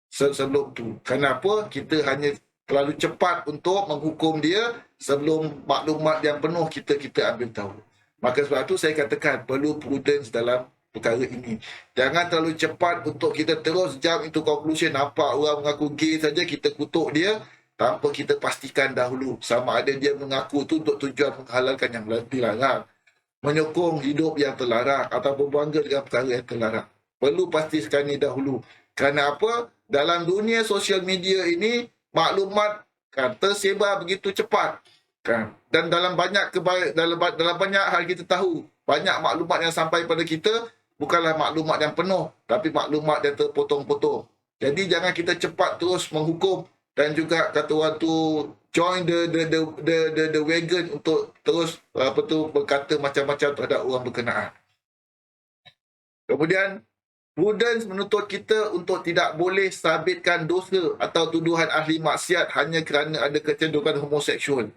sebelum tu. Kenapa? Kita hanya terlalu cepat untuk menghukum dia sebelum maklumat yang penuh kita ambil tahu. Maka sebab tu saya katakan perlu prudence dalam perkara ini. Jangan terlalu cepat untuk kita terus jump into conclusion. Nampak orang mengaku gay saja kita kutuk dia tanpa kita pastikan dahulu sama ada dia mengaku tu untuk tujuan menghalalkan yang dilarang, menyokong hidup yang terlarang atau berbangga dengan perkara yang terlarang. Perlu pastikan ini dahulu. Kerana apa? Dalam dunia sosial media ini, maklumat tersebar begitu cepat. Dan dalam banyak hal kita tahu, banyak maklumat yang sampai pada kita bukanlah maklumat yang penuh, tapi maklumat yang terpotong-potong. Jadi jangan kita cepat terus menghukum dan juga kata orang tu join the wagon untuk terus berkata macam-macam terhadap orang berkenaan. Kemudian prudence menuntut kita untuk tidak boleh sabitkan dosa atau tuduhan ahli maksiat hanya kerana ada kecenderungan homoseksual.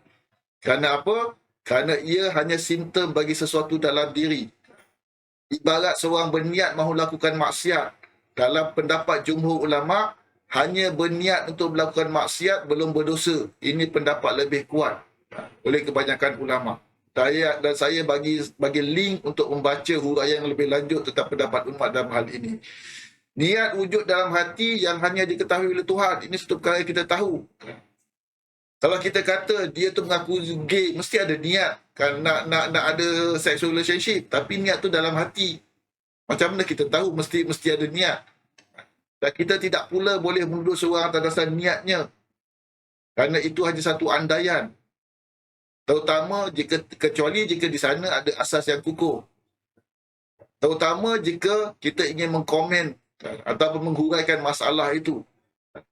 Kerana apa? Kerana ia hanya simptom bagi sesuatu dalam diri. Ibarat seorang berniat mahu lakukan maksiat, dalam pendapat jumhur ulama, hanya berniat untuk melakukan maksiat belum berdosa. Ini pendapat lebih kuat oleh kebanyakan ulama. Saya bagi link untuk membaca huraian yang lebih lanjut tentang pendapat umat dalam hal ini. Niat wujud dalam hati yang hanya diketahui oleh Tuhan. Ini satu perkara yang kita tahu. Kalau kita kata dia tu mengaku gay, mesti ada niat kan nak ada sexual relationship, tapi niat tu dalam hati. Macam mana kita tahu mesti ada niat? Dan kita tidak pula boleh menuduh seorang atas dasar niatnya. Kerana itu hanya satu andaian. Terutama kecuali jika di sana ada asas yang kukuh. Terutama jika kita ingin mengkomen ataupun menghuraikan masalah itu.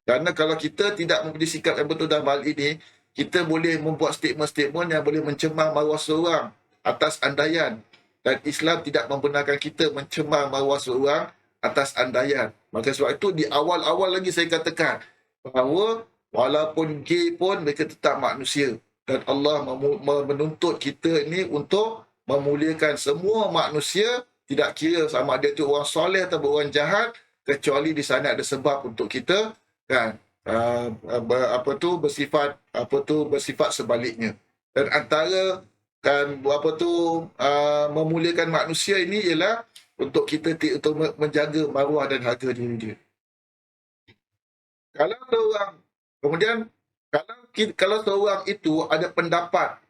Kerana kalau kita tidak mempunyai sikap yang betul dalam hal ini, kita boleh membuat statement-statement yang boleh mencemar maruah seorang atas andaian. Dan Islam tidak membenarkan kita mencemar maruah seorang atas andaian. Maka sebab itu di awal-awal lagi saya katakan bahawa walaupun gay pun mereka tetap manusia. Dan Allah menuntut kita ini untuk memuliakan semua manusia, tidak kira sama ada itu orang soleh atau orang jahat, kecuali di sana ada sebab untuk kita bersifat sebaliknya. Dan antara memuliakan manusia ini ialah untuk kita untuk menjaga maruah dan harga diri dia. Kalau seorang itu ada pendapat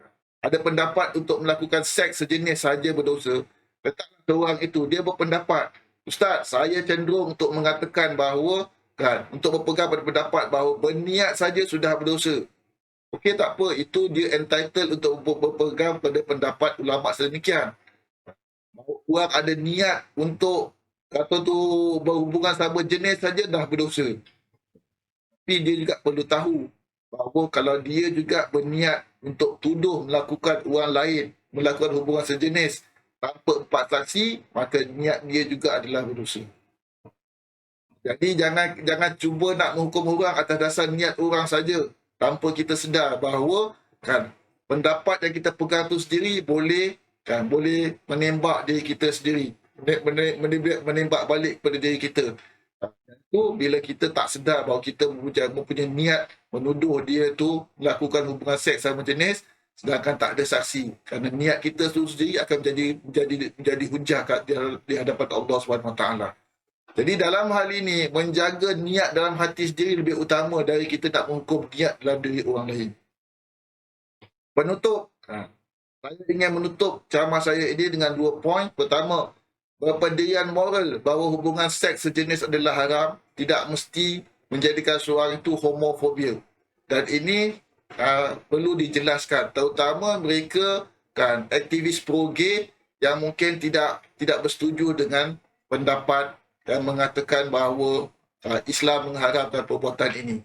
untuk melakukan seks sejenis saja berdosa, letaklah seorang itu dia berpendapat, Ustaz, saya cenderung untuk mengatakan bahawa untuk berpegang pada pendapat bahawa berniat saja sudah berdosa. Okey, tak apa, itu dia entitled untuk berpegang pada pendapat ulama sedemikian. Orang ada niat untuk berhubungan sama jenis saja dah berdosa. Tapi dia juga perlu tahu bahawa kalau dia juga berniat untuk tuduh melakukan orang lain melakukan hubungan sejenis tanpa 4 saksi, maka niat dia juga adalah berdosa. Jadi jangan cuba nak menghukum orang atas dasar niat orang saja tanpa kita sedar bahawa pendapat yang kita pegang tu sendiri boleh menembak diri kita sendiri, menembak balik kepada diri kita. Itu bila kita tak sedar bahawa kita mempunyai niat menuduh dia tu melakukan hubungan seks sama jenis sedangkan tak ada saksi. Kerana niat kita tu sendiri akan menjadi hujah di hadapan Allah SWT. Jadi dalam hal ini, menjaga niat dalam hati sendiri lebih utama dari kita nak menghukum niat dalam diri orang lain. Penutup. Saya ingin menutup ceramah saya ini dengan 2 poin. Pertama, berpendirian moral bahawa hubungan seks sejenis adalah haram tidak mesti menjadikan seorang itu homofobia. Dan ini perlu dijelaskan. Terutama mereka aktivis pro-gay yang mungkin tidak bersetuju dengan pendapat dan mengatakan bahawa Islam mengharamkan perbuatan ini.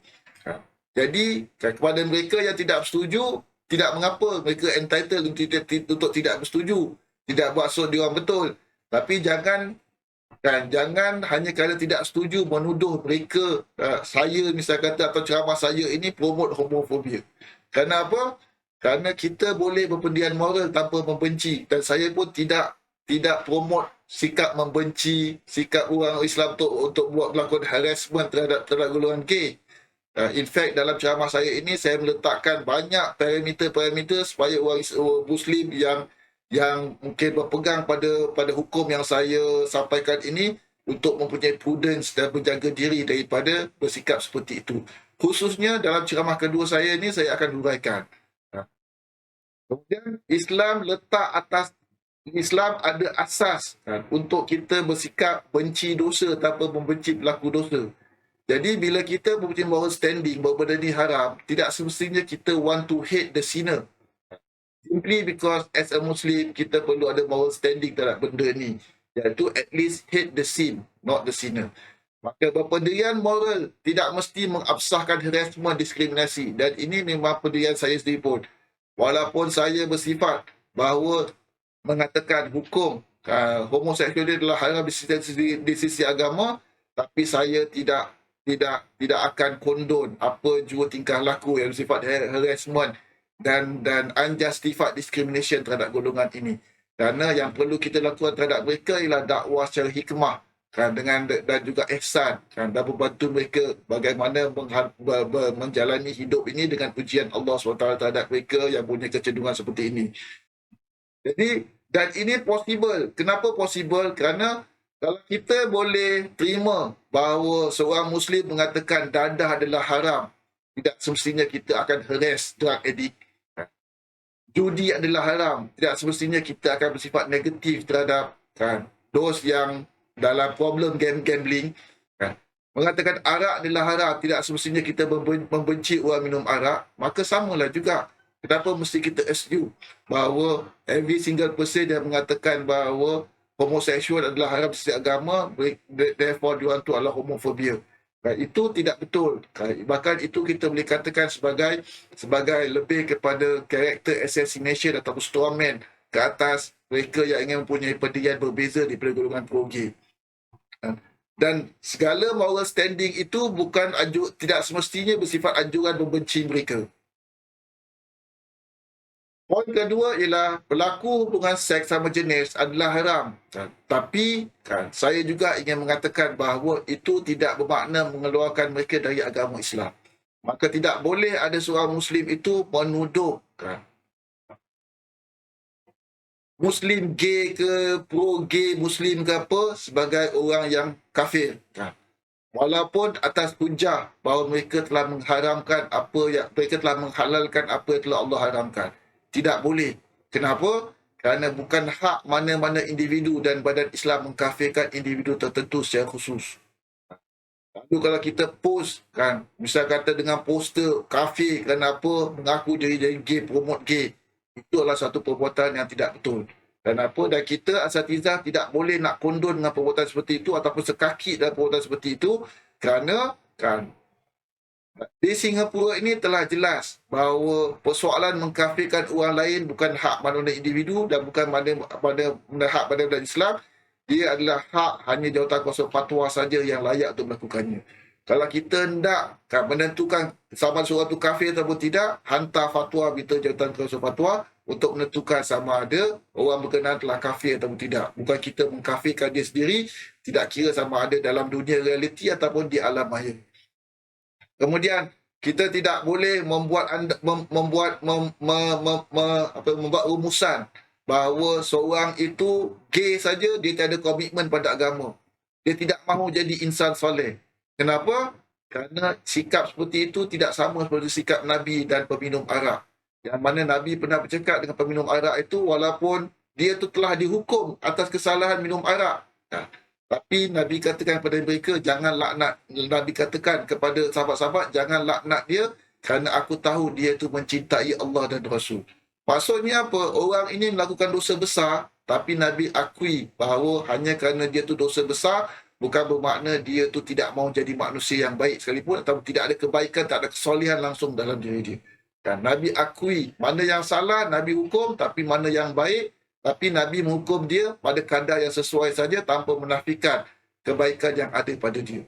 Jadi kepada mereka yang tidak bersetuju, tidak mengapa, mereka entitled untuk tidak bersetuju. Tidak bermaksud dia orang betul. Tapi jangan hanya kerana tidak setuju menuduh mereka, saya misal kata atau ceramah saya ini promote homofobia. Kerana apa? Kerana kita boleh berpendirian moral tanpa membenci. Dan saya pun tidak promote sikap membenci, sikap orang Islam untuk buat melakukan harassment terhadap golongan gay. In fact, dalam ceramah saya ini saya meletakkan banyak parameter-parameter supaya orang Muslim yang mungkin berpegang pada hukum yang saya sampaikan ini untuk mempunyai prudence dan berjaga diri daripada bersikap seperti itu. Khususnya dalam ceramah kedua saya ini saya akan huraikan. Kemudian Islam ada asas untuk kita bersikap benci dosa tanpa membenci pelaku dosa. Jadi bila kita mempunyai moral standing bahawa benda ni haram, tidak semestinya kita want to hate the sinner. Simply because as a Muslim, kita perlu ada moral standing terhadap benda ni. Iaitu at least hate the sin, not the sinner. Maka berpendirian moral tidak mesti mengabsahkan harassment, diskriminasi. Dan ini memang pendirian saya sendiri pun. Walaupun saya bersifat bahawa mengatakan hukum homoseksual adalah haram di sisi agama, tapi saya tidak akan kondon apa jua tingkah laku yang bersifat harassment dan unjustified discrimination terhadap golongan ini. Kerana yang perlu kita lakukan terhadap mereka ialah dakwah secara hikmah dan juga ihsan dan membantu mereka bagaimana menjalani hidup ini dengan ujian Allah SWT terhadap mereka yang punya kecenderungan seperti ini. Jadi, dan ini possible. Kenapa possible? Kerana kalau kita boleh terima bahawa seorang Muslim mengatakan dadah adalah haram, tidak semestinya kita akan harass drug addict. Judi adalah haram, tidak semestinya kita akan bersifat negatif terhadap those yang dalam problem gambling. Mengatakan arak adalah haram, tidak semestinya kita membenci orang minum arak. Maka samalah juga. Kenapa mesti kita assume bahawa every single person yang mengatakan bahawa homoseksual adalah haram di sisi agama, therefore dia itu adalah homofobia. Itu tidak betul. Bahkan itu kita boleh katakan sebagai lebih kepada character assassination atau strawman ke atas mereka yang ingin mempunyai pendirian berbeza daripada golongan pro-gay. Dan segala moral standing itu tidak semestinya bersifat anjuran membenci mereka. Poin kedua ialah berlaku hubungan seks sama jenis adalah haram. Tapi saya juga ingin mengatakan bahawa itu tidak bermakna mengeluarkan mereka dari agama Islam. Maka tidak boleh ada seorang Muslim itu menuduh Muslim gay ke pro-gay Muslim ke apa sebagai orang yang kafir. Walaupun atas hujah bahawa mereka telah mengharamkan mereka telah menghalalkan apa yang telah Allah haramkan. Tidak boleh. Kenapa? Kerana bukan hak mana-mana individu dan badan Islam mengkafirkan individu tertentu secara khusus. Lalu kalau kita post, misal kata dengan poster kafir kerana apa, mengaku diri jadi gay, promote gay, itu adalah satu perbuatan yang tidak betul. Dan kita asatizah tidak boleh nak kondon dengan perbuatan seperti itu ataupun sekaki dalam perbuatan seperti itu kerana di Singapura ini telah jelas bahawa persoalan mengkafirkan orang lain bukan hak mana-mana individu dan bukan hak badan Islam. Dia adalah hak hanya jawatankuasa fatwa saja yang layak untuk melakukannya. Kalau kita hendak menentukan sama seorang itu kafir ataupun tidak, hantar fatwa berita jawatankuasa fatwa untuk menentukan sama ada orang berkenaan telah kafir ataupun tidak. Bukan kita mengkafirkan dia sendiri, tidak kira sama ada dalam dunia realiti ataupun di alam maya. Kemudian kita tidak boleh membuat rumusan bahawa seorang itu gay saja dia tiada komitmen pada agama. Dia tidak mahu jadi insan soleh. Kenapa? Kerana sikap seperti itu tidak sama seperti sikap Nabi dan peminum arak. Yang mana Nabi pernah bercakap dengan peminum arak itu walaupun dia itu telah dihukum atas kesalahan minum arak. Tapi Nabi katakan kepada mereka, jangan laknat. Nabi katakan kepada sahabat-sahabat, jangan laknat dia kerana aku tahu dia itu mencintai Allah dan Rasul. Maksudnya apa? Orang ini melakukan dosa besar, tapi Nabi akui bahawa hanya kerana dia itu dosa besar, bukan bermakna dia itu tidak mahu jadi manusia yang baik sekalipun atau tidak ada kebaikan, tak ada kesolehan langsung dalam diri dia. Dan Nabi akui mana yang salah, Nabi hukum, tapi mana yang baik, tapi Nabi menghukum dia pada kadar yang sesuai saja tanpa menafikan kebaikan yang ada pada dia.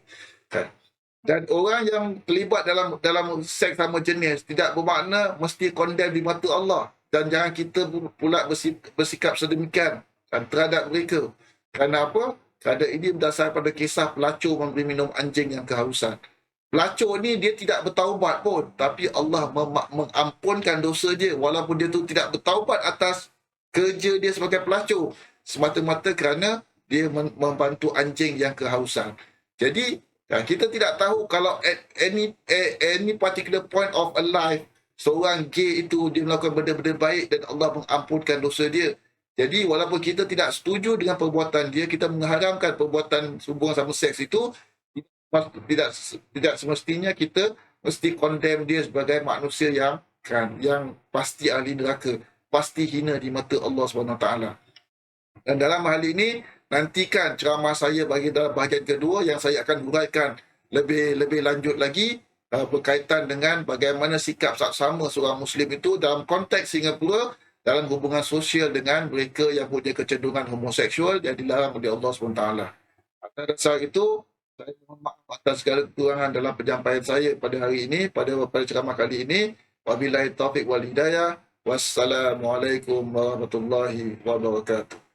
Dan orang yang terlibat dalam seks sama jenis tidak bermakna mesti condemn di mata Allah. Dan jangan kita pula bersikap sedemikian terhadap mereka. Kerana apa? Kerana ini berdasar pada kisah pelacur memberi minum anjing yang kehausan. Pelacur ni dia tidak bertaubat pun, tapi Allah mengampunkan dosa dia walaupun dia tu tidak bertaubat atas kerja dia sebagai pelacur, semata-mata kerana dia membantu anjing yang kehausan. Jadi kita tidak tahu kalau at any particular point of a life seorang gay itu dia melakukan benda-benda baik dan Allah mengampunkan dosa dia. Jadi walaupun kita tidak setuju dengan perbuatan dia, kita mengharamkan perbuatan hubungan sama seks itu, tidak tidak semestinya kita mesti condemn dia sebagai manusia yang pasti ahli neraka, pasti hina di mata Allah SWT. Dan dalam hal ini, nantikan ceramah saya bagi dalam bahagian kedua yang saya akan huraikan lebih lanjut lagi berkaitan dengan bagaimana sikap saksama seorang Muslim itu dalam konteks Singapura dalam hubungan sosial dengan mereka yang punya kecenderungan homoseksual yang dilarang oleh Allah SWT. Atas dasar itu, saya mohon maaf atas segala kekurangan dalam penyampaian saya pada hari ini, pada ceramah kali ini. Wabillahi taufiq wal hidayah. Wassalamualaikum warahmatullahi wabarakatuh.